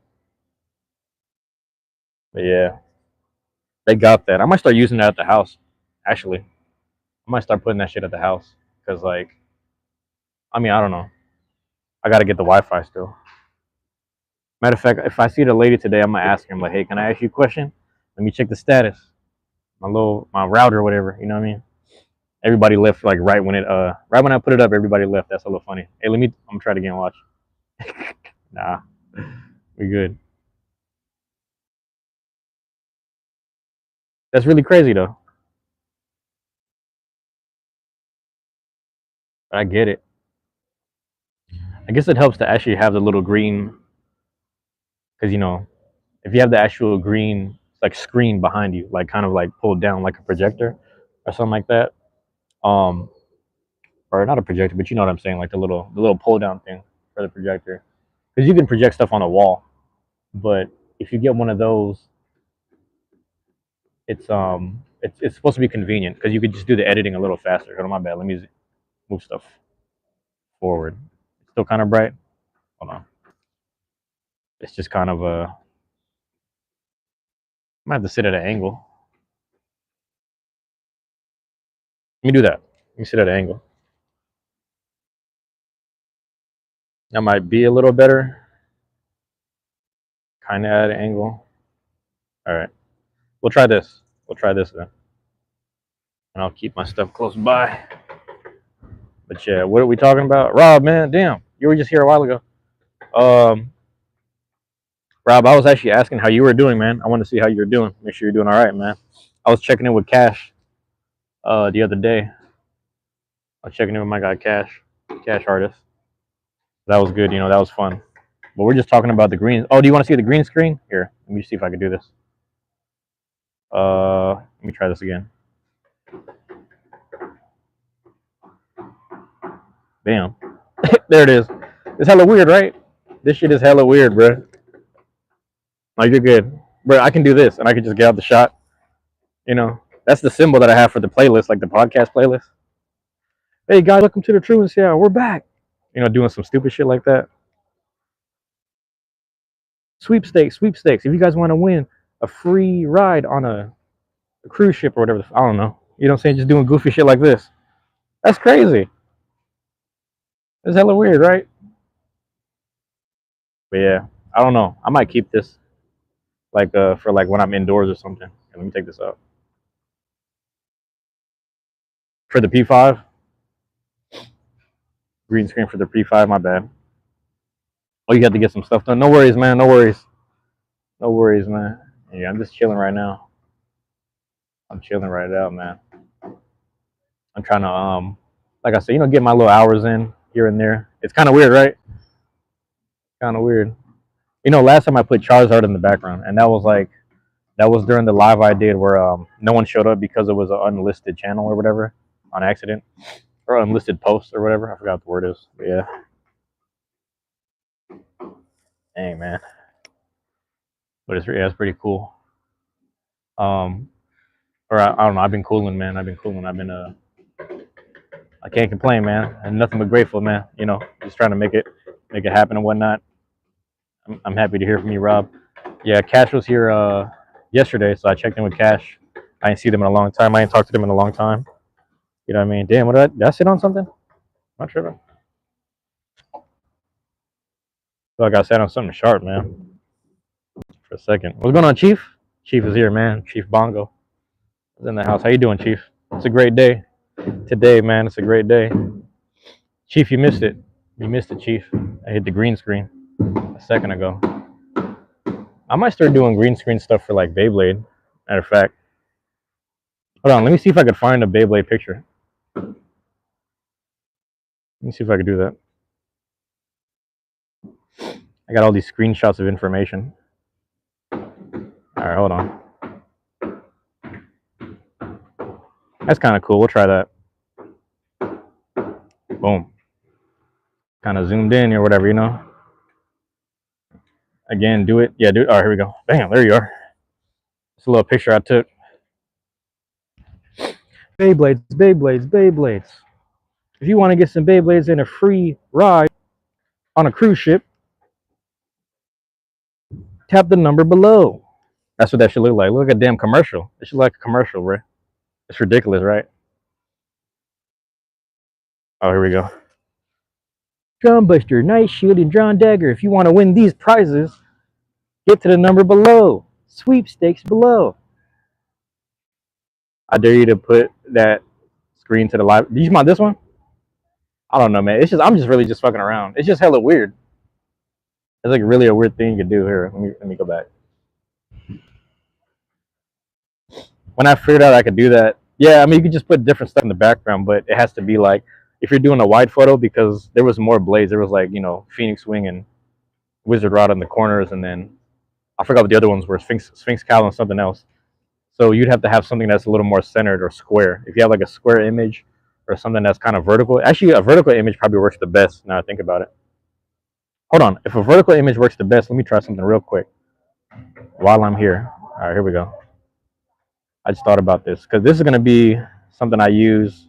But yeah, they got that. I might start using that at the house. Actually, I might start putting that shit at the house because like, I mean, I don't know. I gotta get the Wi-Fi still. Matter of fact, if I see the lady today, I'm gonna ask her. I'm like, hey, can I ask you a question? Let me check the status. My router or whatever. You know what I mean? Everybody left like right when I put it up, everybody left. That's a little funny. Hey, I'm gonna try it again. Watch. Nah, we good. That's really crazy though. I get it. I guess it helps to actually have the little green, because if you have the actual green like screen behind you, like kind of like pulled down like a projector or something like that, um, or not a projector, but you know what I'm saying, like the little pull down thing for the projector, because you can project stuff on a wall, but if you get one of those, it's supposed to be convenient because you could just do the editing a little faster. Hold on, my bad. Let me move stuff forward. It's still kind of bright. Hold on. It's just kind of a. I might have to sit at an angle. Let me do that. Let me sit at an angle. That might be a little better. Kind of at an angle. All right. We'll try this. We'll try this then. And I'll keep my stuff close by. But yeah, what are we talking about? Rob, man, damn. You were just here a while ago. Um, Rob, I was actually asking how you were doing, man. I want to see how you're doing. Make sure you're doing all right, man. I was checking in with Cash the other day. I was checking in with my guy Cash Artist. That was good, that was fun. But we're just talking about the green. Oh, do you want to see the green screen? Here, let me see if I can do this. Let me try this again. Bam. There it is. It's hella weird, right? This shit is hella weird, bro. Like, you're good. Bro, I can do this, and I can just get out the shot. That's the symbol that I have for the playlist, like the podcast playlist. Hey, guys, welcome to the Truancy Hour. We're back. Doing some stupid shit like that. Sweepstakes. If you guys want to win a free ride on a cruise ship or whatever, I don't know. You know what I'm saying? Just doing goofy shit like this. That's crazy. It's hella weird, right? But yeah, I don't know. I might keep this like for like when I'm indoors or something. Let me take this out. For the P5, green screen for the P5. My bad. Oh, you have to get some stuff done. No worries, man. No worries. No worries, man. Yeah, I'm just chilling right now. I'm chilling right now, man. I'm trying to like I said, get my little hours in here and there. It's kind of weird, right? Kind of weird. Last time I put Charizard in the background, and that was during the live I did where no one showed up because it was an unlisted channel or whatever on accident, or unlisted post or whatever. I forgot what the word is. But yeah. Dang, man. But it's pretty cool. Or I don't know. I've been cooling, man. I've been I can't complain, man. I'm nothing but grateful, man. Just trying to make it happen and whatnot. I'm happy to hear from you, Rob. Yeah, Cash was here yesterday, so I checked in with Cash. I didn't see them in a long time. I ain't talked to them in a long time. You know what I mean? Damn, did I sit on something? Not tripping. Feel like I sat on something sharp, man, for a second. What's going on, Chief? Chief is here, man. Chief Bongo is in the house. How you doing, Chief? It's a great day today, man. It's a great day. Chief, you missed it. You missed it, Chief. I hit the green screen a second ago. I might start doing green screen stuff for like Beyblade. Matter of fact, hold on. Let me see if I could find a Beyblade picture. Let me see if I could do that. I got all these screenshots of information. All right, hold on. That's kind of cool. We'll try that. Boom. Kind of zoomed in or whatever, you know. Again, do it. Yeah, do it. All right, here we go. Bam, there you are. It's a little picture I took. Beyblades, Beyblades, Beyblades. If you want to get some Beyblades in a free ride on a cruise ship, tap the number below. That's what that should look like. Look at a damn commercial. It should look like a commercial, bro. It's ridiculous, right? Oh, here we go. Drumbuster, Night Shield, and Drawn Dagger. If you want to win these prizes, get to the number below. Sweepstakes below. I dare you to put that screen to the live. Did you mind this one? I don't know, man. It's just I'm just really just fucking around. It's just hella weird. It's like really a weird thing you could do here. Let me go back. When I figured out I could do that, yeah, I mean you could just put different stuff in the background, but it has to be like if you're doing a wide photo because there was more blades. There was like Phoenix Wing and Wizard Rod in the corners, and then I forgot what the other ones were. Sphinx Cowl and something else. So you'd have to have something that's a little more centered or square. If you have like a square image or something that's kind of vertical, actually a vertical image probably works the best. Now I think about it. Hold on. If a vertical image works the best, let me try something real quick while I'm here. All right, here we go. I just thought about this because this is going to be something I use.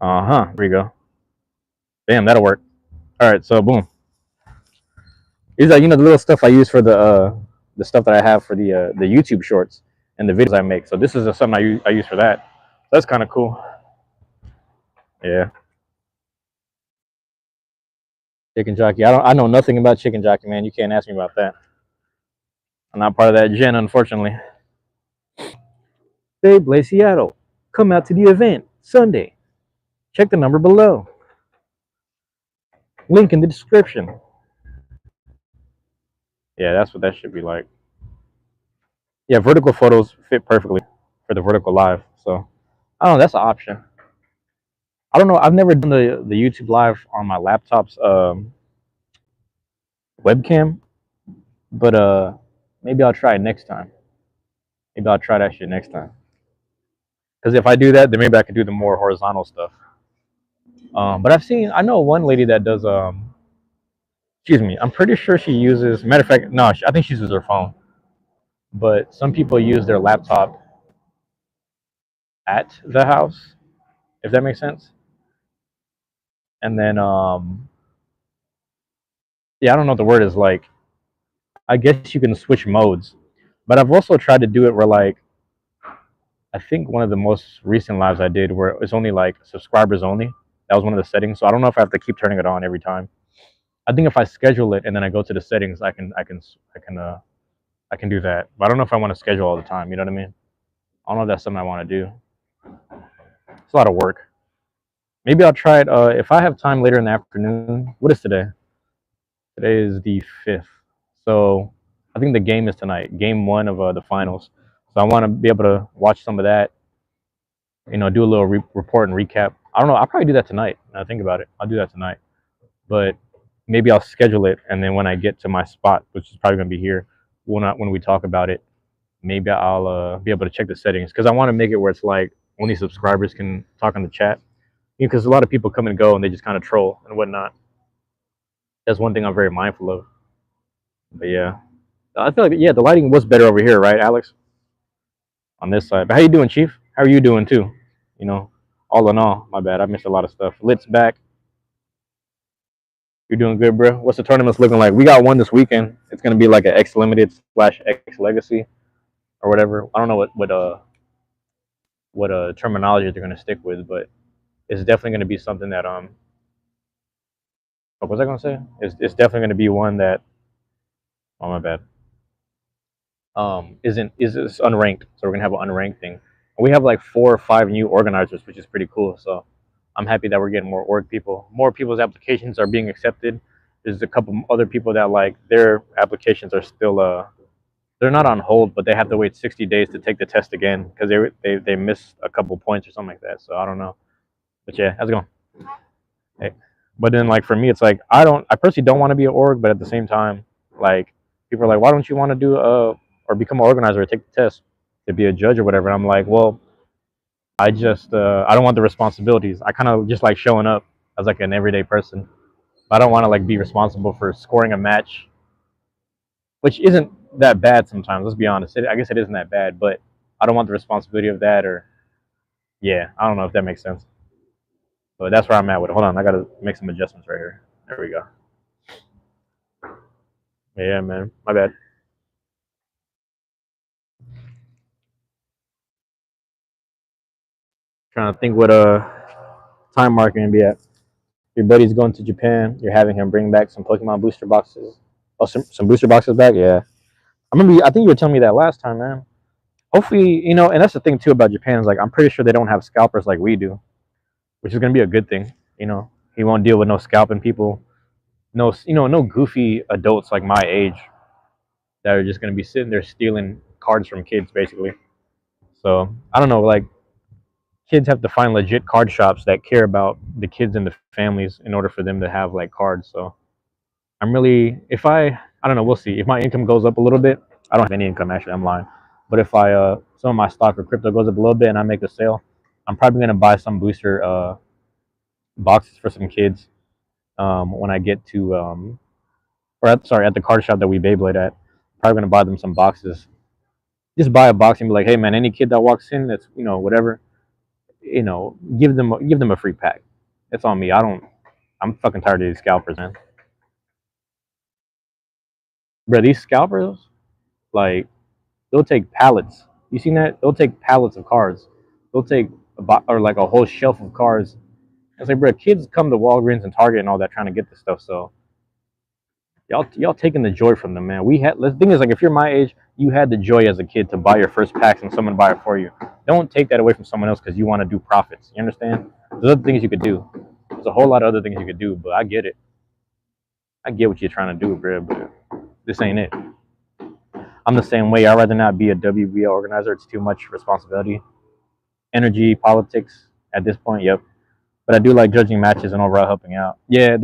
Here we go. Bam, that'll work. All right, so boom. These are the little stuff I use for the stuff that I have for the YouTube shorts and the videos I make. So this is something I use for that. So that's kind of cool. Yeah. Chicken jockey. I know nothing about chicken jockey, man. You can't ask me about that. I'm not part of that gen, unfortunately. Beyblade Seattle. Come out to the event Sunday. Check the number below. Link in the description. Yeah, that's what that should be like. Yeah, vertical photos fit perfectly for the vertical live. So I don't know, that's an option. I don't know. I've never done the YouTube live on my laptop's webcam, but maybe I'll try it next time. Maybe I'll try that shit next time. Because if I do that, then maybe I can do the more horizontal stuff. But I know one lady that does excuse me, I'm pretty sure she uses. Matter of fact, no, I think she uses her phone. But some people use their laptop at the house, if that makes sense. And then yeah, I don't know what the word is like. I guess you can switch modes, but I've also tried to do it where like I think one of the most recent lives I did where it's only like subscribers only. That was one of the settings. So I don't know if I have to keep turning it on every time. I think if I schedule it and then I go to the settings, I can do that. But I don't know if I want to schedule all the time. You know what I mean? I don't know if that's something I want to do. It's a lot of work. Maybe I'll try it if I have time later in the afternoon. What is today? Today is the 5th. So I think the game is tonight. Game 1 of the finals. So I want to be able to watch some of that. Do a little report and recap. I don't know. I'll probably do that tonight. Now think about it. I'll do that tonight. But maybe I'll schedule it, and then when I get to my spot, which is probably gonna be here, when we talk about it, maybe I'll be able to check the settings because I want to make it where it's like only subscribers can talk on the chat. Because a lot of people come and go and they just kind of troll and whatnot. That's one thing I'm very mindful of. But yeah, I feel like the lighting was better over here, right, Alex? On this side. But how you doing, Chief? How are you doing too? All in all, my bad. I missed a lot of stuff. Lit's back. You're doing good, bro. What's the tournaments looking like? We got one this weekend. It's gonna be like an X Limited / X Legacy. or whatever. I don't know what terminology they're gonna stick with, but it's definitely gonna be something that what was I gonna say? It's definitely gonna be one that, oh my bad, isn't is unranked. So we're gonna have an unranked thing. And we have like 4 or 5 new organizers, which is pretty cool. So I'm happy that we're getting more org people. More people's applications are being accepted. There's a couple other people that like their applications are still they're not on hold, but they have to wait 60 days to take the test again because they missed a couple points or something like that. So I don't know. But yeah, how's it going? Hey. But then like for me, it's like I personally don't want to be an org, but at the same time, like people are like, why don't you want to do or become an organizer or take the test to be a judge or whatever? And I'm like, well, I don't want the responsibilities. I kind of just like showing up as like an everyday person. I don't want to like be responsible for scoring a match, which isn't that bad sometimes. Let's be honest. I guess it isn't that bad, but I don't want the responsibility of that. Or yeah, I don't know if that makes sense. But that's where I'm at with it. Hold on, I gotta make some adjustments right here. There we go. Yeah, man. My bad. Trying to think what time mark you're gonna be at. Your buddy's going to Japan. You're having him bring back some Pokemon booster boxes. Oh, some booster boxes back. Yeah, I remember. I think you were telling me that last time, man. Hopefully, and that's the thing too about Japan is like I'm pretty sure they don't have scalpers like we do, which is gonna be a good thing. He won't deal with no scalping people, no goofy adults like my age that are just gonna be sitting there stealing cards from kids, basically. So I don't know, like kids have to find legit card shops that care about the kids and the families in order for them to have like cards. So I'm really, if I don't know, we'll see. If my income goes up a little bit, I don't have any income actually. I'm lying. But if some of my stock or crypto goes up a little bit and I make a sale, I'm probably gonna buy some booster boxes for some kids when I get to at the card shop that we Beyblade at. Probably gonna buy them some boxes. Just buy a box and be like, hey man, any kid that walks in that's whatever, give them a free pack. It's on me. I'm fucking tired of these scalpers, man. Bro, these scalpers, like, they'll take pallets. You seen that? They'll take pallets of cards. They'll take or like a whole shelf of cards. It's like, bro, kids come to Walgreens and Target and all that trying to get this stuff. So y'all taking the joy from them, man. The thing is, like, if you're my age, you had the joy as a kid to buy your first packs and someone buy it for you. Don't take that away from someone else because you want to do profits. You understand? There's other things you could do. There's a whole lot of other things you could do, but I get it. I get what you're trying to do, bro, but this ain't it. I'm the same way. I'd rather not be a WBA organizer. It's too much responsibility, energy, politics at this point. Yep. But I do like judging matches and overall helping out. Yeah,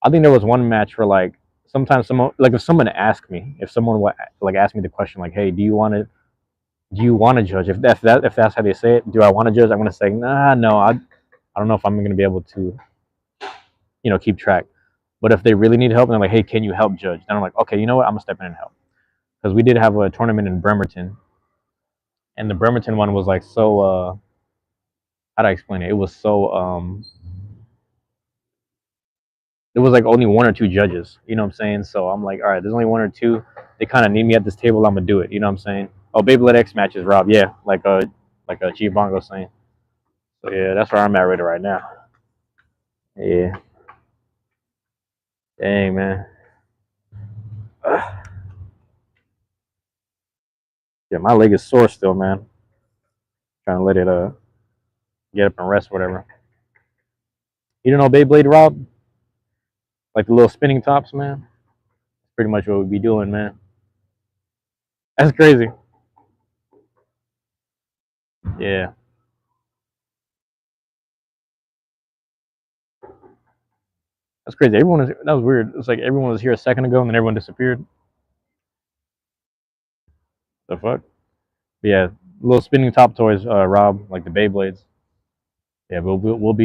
I think there was one match where like sometimes someone like if someone would like ask me the question like, hey, do you want to judge? If that's how they say it, do I want to judge? I'm gonna say, nah, no, I don't know if I'm gonna be able to keep track. But if they really need help and they're like, hey, can you help judge? Then I'm like, okay, you know what? I'm gonna step in and help because we did have a tournament in Bremerton, and the Bremerton one was like so. How do I explain it? It was so. It was like only one or two judges. You know what I'm saying? So I'm like, all right, there's only one or two. They kind of need me at this table. I'm gonna do it. You know what I'm saying? Oh, Beyblade X matches, Rob. Yeah, like a Chief Bongo saying. So yeah, that's where I'm at right now. Yeah. Dang man. Yeah, my leg is sore still, man. Trying to let it get up and rest, whatever. You don't know Beyblade, Rob? Like the little spinning tops, man. That's pretty much what we be doing, man. That's crazy. Yeah, that's crazy. That was weird. It's like everyone was here a second ago and then everyone disappeared. The fuck? But yeah, little spinning top toys, Rob, like the Beyblades. Yeah, we'll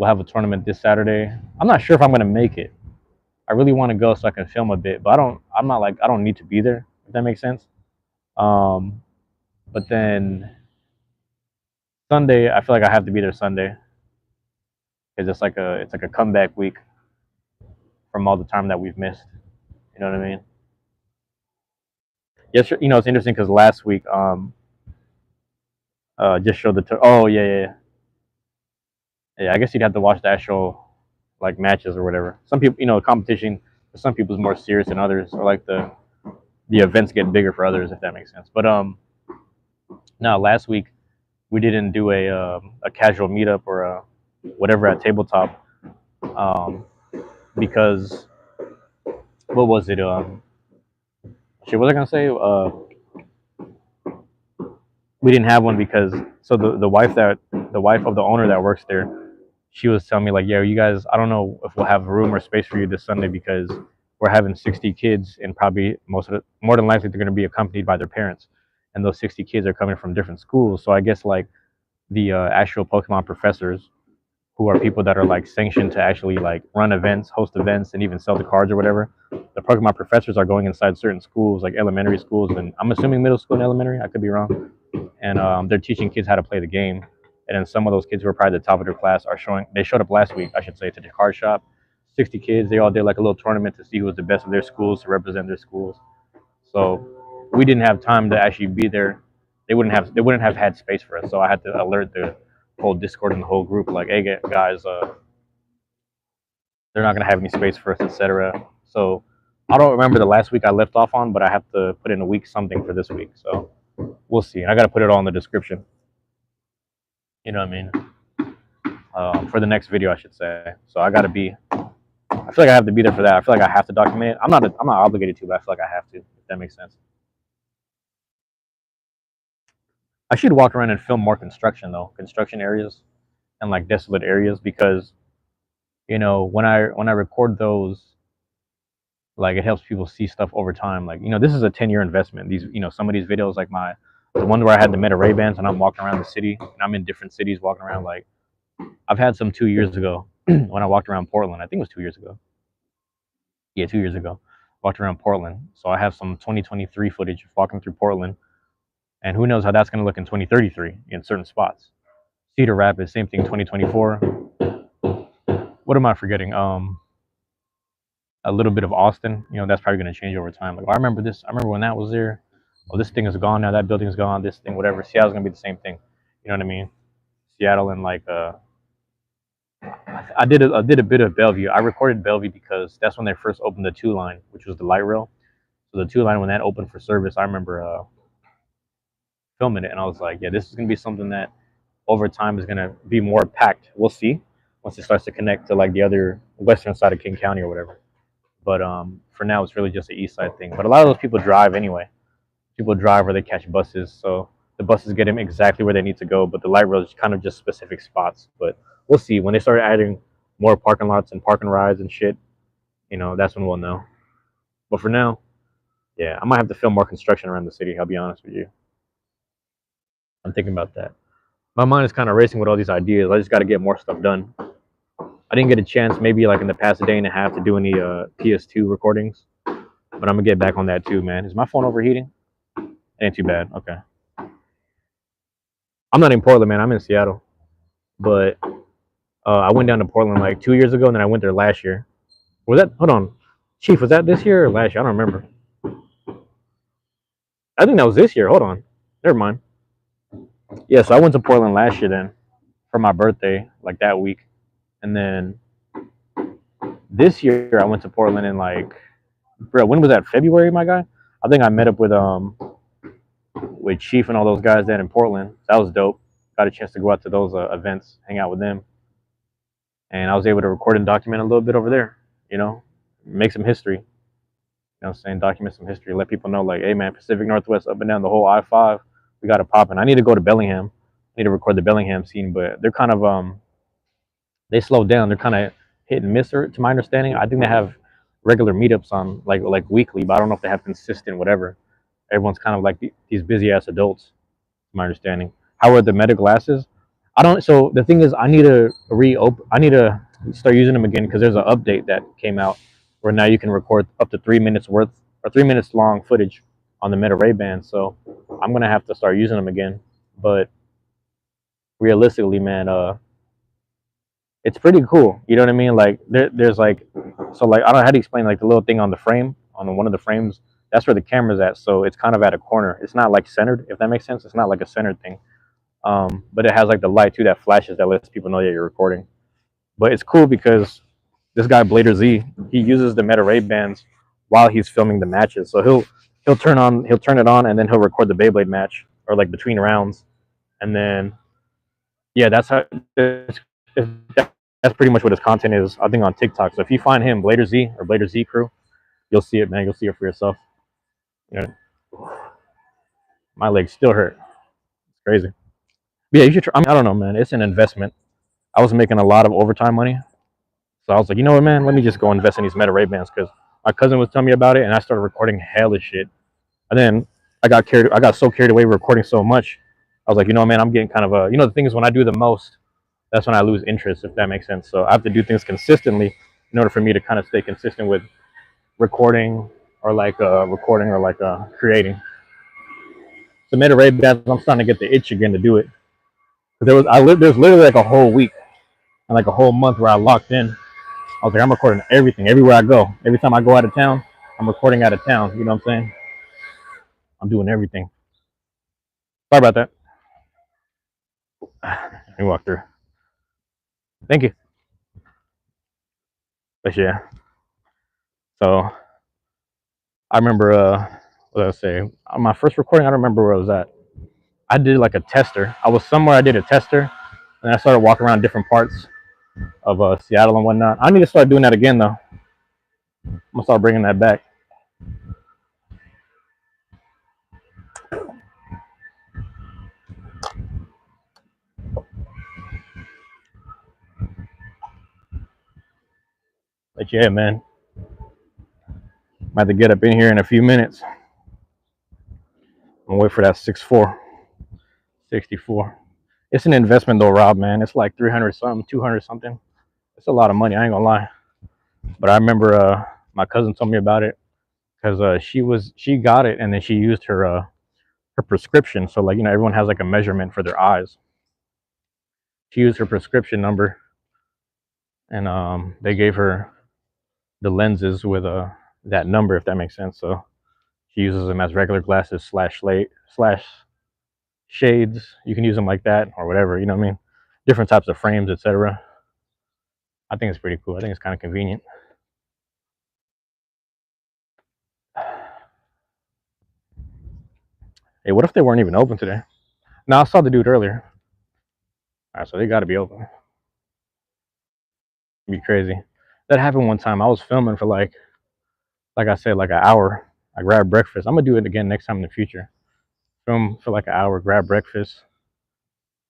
have a tournament this Saturday. I'm not sure if I'm gonna make it. I really want to go so I can film a bit, but I don't need to be there. If that makes sense. Um, but then Sunday, I feel like I have to be there Sunday because it's like a comeback week from all the time that we've missed. You know what I mean? Yes, you know it's interesting because last week just showed oh yeah, yeah, yeah. Yeah, I guess you'd have to watch the actual like matches or whatever. Some people, you know, competition for some people is more serious than others, or like the events get bigger for others, if that makes sense. But no, last week we didn't do a casual meetup or a whatever at tabletop um, because what was it? Shit, what was I gonna say? We didn't have one because so the wife of the owner that works there, she was telling me like, yeah, you guys, I don't know if we'll have room or space for you this Sunday because we're having 60 kids and probably most of it, more than likely they're going to be accompanied by their parents, and those 60 kids are coming from different schools. So I guess like the actual Pokemon professors, who are people that are like sanctioned to actually like run events, host events, and even sell the cards or whatever. The Pokemon professors are going inside certain schools, like elementary schools, and I'm assuming middle school and elementary. I could be wrong, and they're teaching kids how to play the game. And then some of those kids who are probably the top of their class are showing. They showed up last week, I should say, to the card shop. 60 kids. They all did like a little tournament to see who was the best of their schools to represent their schools. So we didn't have time to actually be there. They wouldn't have had space for us. So I had to alert the whole Discord and the whole group like, hey guys, they're not gonna have any space for us, etc. So I don't remember the last week I left off on, but I have to put in a week something for this week. So we'll see. I got to put it all in the description. You know what I mean? For the next video, I should say. So I got to be. I feel like I have to be there for that. I feel like I have to document it. I'm not obligated to, but I feel like I have to. If that makes sense. I should walk around and film more construction though, construction areas and like desolate areas because you know when I record those, like it helps people see stuff over time. Like this is a 10-year investment. These some of these videos like the one where I had the Meta Ray Bans and I'm walking around the city and I'm in different cities walking around like I've had some 2 years ago when I walked around Portland. I think it was 2 years ago. Yeah, 2 years ago. Walked around Portland. So I have some 2023 footage of walking through Portland. And who knows how that's going to look in 2033 in certain spots. Cedar Rapids, same thing, 2024. What am I forgetting? A little bit of Austin. That's probably going to change over time. Like, oh, I remember this. I remember when that was there. Oh, this thing is gone now. That building is gone. This thing, whatever. Seattle's going to be the same thing. You know what I mean? Seattle and like I did a bit of Bellevue. I recorded Bellevue because that's when they first opened the 2 line, which was the light rail. So the 2 line when that opened for service, I remember filming it, and I was like, yeah, this is gonna be something that over time is gonna be more packed. We'll see once it starts to connect to like the other western side of King County or whatever. But for now, it's really just the east side thing. But a lot of those people drive anyway. People drive or they catch buses, so the buses get them exactly where they need to go. But the light rail is kind of just specific spots. But we'll see when they start adding more parking lots and parking rides and shit. That's when we'll know. But for now, yeah, I might have to film more construction around the city. I'll be honest with you. I'm thinking about that. My mind is kind of racing with all these ideas. I just got to get more stuff done. I didn't get a chance, maybe like in the past day and a half, to do any PS2 recordings, but I'm gonna get back on that too, man. Is my phone overheating? Ain't too bad. Okay. I'm not in Portland, man. I'm in Seattle, but I went down to Portland like 2 years ago, and then I went there last year. Was that? Hold on, Chief. Was that this year or last year? I don't remember. I think that was this year. Hold on. Never mind. Yeah, so I went to Portland last year then for my birthday, like that week, and then this year I went to Portland in like, bro, when was that? February, my guy. I think I met up with Chief and all those guys down in Portland. That was dope. Got a chance to go out to those events, hang out with them, and I was able to record and document a little bit over there. Make some history. What I'm saying? Document some history. Let people know, like, hey, man, Pacific Northwest up and down the whole I-5, we got it popping. I need to go to Bellingham. I need to record the Bellingham scene, but they're kind of they slowed down. They're kind of hit and miss, to my understanding. I think they have regular meetups on like weekly, but I don't know if they have consistent whatever. Everyone's kind of like these busy ass adults, to my understanding. How are the Meta glasses? I don't. So the thing is, I need to reopen. I need to start using them again because there's an update that came out where now you can record up to 3 minutes worth or 3 minutes long footage on the Meta Ray Ban. So I'm gonna have to start using them again. But realistically, man, it's pretty cool. You know what I mean? Like there's like, so like I don't know how to explain like the little thing on the frame on one of the frames. That's where the camera's at. So it's kind of at a corner. It's not like centered, if that makes sense. It's not like a centered thing. But it has like the light too that flashes that lets people know that you're recording. But it's cool because this guy Blader Z, he uses the Meta Ray bands while he's filming the matches. So he'll turn it on and then he'll record the Beyblade match or like between rounds, and then yeah, that's pretty much what his content is. I think on TikTok. So if you find him Blader Z or Blader Z Crew, you'll see it, man. You'll see it for yourself. You know, my legs still hurt. It's crazy. But yeah, you should try. I mean, I don't know, man. It's an investment. I was making a lot of overtime money, so I was like, you know what, man? Let me just go invest in these Meta Ray bands because my cousin was telling me about it, and I started recording hella shit. And then I got so carried away recording so much. I was like, you know, man, I'm getting kind of a, the thing is when I do the most, that's when I lose interest, if that makes sense. So I have to do things consistently in order for me to kind of stay consistent with recording or creating. So Meta Ray bands, I'm starting to get the itch again to do it. There's literally like a whole week and like a whole month where I locked in. I was like, I'm recording everything everywhere I go. Every time I go out of town, I'm recording out of town. You know what I'm saying? I'm doing everything. Sorry about that. Let me walk through. Thank you. But yeah. So I remember what did I say? On my first recording, I don't remember where I was at. I did like a tester. I was somewhere I did a tester, and I started walking around different parts of Seattle and whatnot. I need to start doing that again though. I'm gonna start bringing that back. But yeah, man, I'm about to get up in here in a few minutes. I'm gonna wait for that 6'4", 64. It's an investment though, Rob, man. It's like 300 something, 200 something. It's a lot of money. I ain't gonna lie. But I remember my cousin told me about it because she got it and then she used her prescription. So like everyone has like a measurement for their eyes. She used her prescription number, and they gave her the lenses with that number, if that makes sense. So she uses them as regular glasses slash shades. You can use them like that or whatever. You know what I mean? Different types of frames, etc. I think it's pretty cool. I think it's kind of convenient. Hey, what if they weren't even open today? No, I saw the dude earlier. All right, so they got to be open. It'd be crazy. That happened one time. I was filming for like I said, like an hour. I grabbed breakfast. I'm gonna do it again next time in the future. Film for like an hour, grab breakfast,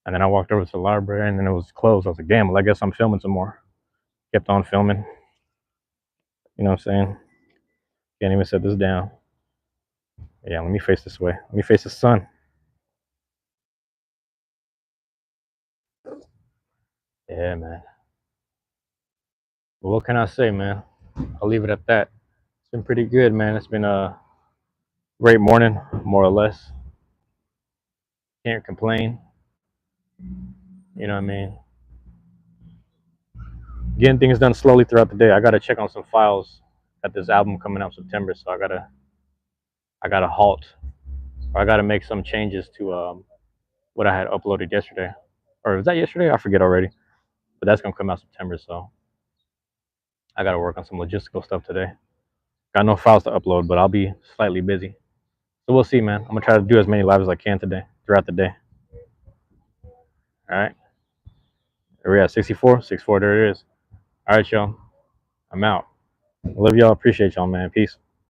and then I walked over to the library, and then it was closed. I was like, damn, well, I guess I'm filming some more. Kept on filming. You know what I'm saying? Can't even set this down. Yeah, let me face this way. Let me face the sun. Yeah, man. Well, what can I say, man? I'll leave it at that. It's been pretty good, man. It's been a great morning, more or less. Can't complain. You know what I mean? Getting things done slowly throughout the day. I gotta check on some files at this album coming out September, so I gotta halt. Or I gotta make some changes to what I had uploaded yesterday. Or was that yesterday? I forget already. But that's gonna come out September, so I gotta work on some logistical stuff today. Got no files to upload, but I'll be slightly busy. So we'll see, man. I'm gonna try to do as many lives as I can today, throughout the day. All right. Are we at 64? 64, there it is. All right, y'all. I'm out. I love y'all. Appreciate y'all, man. Peace.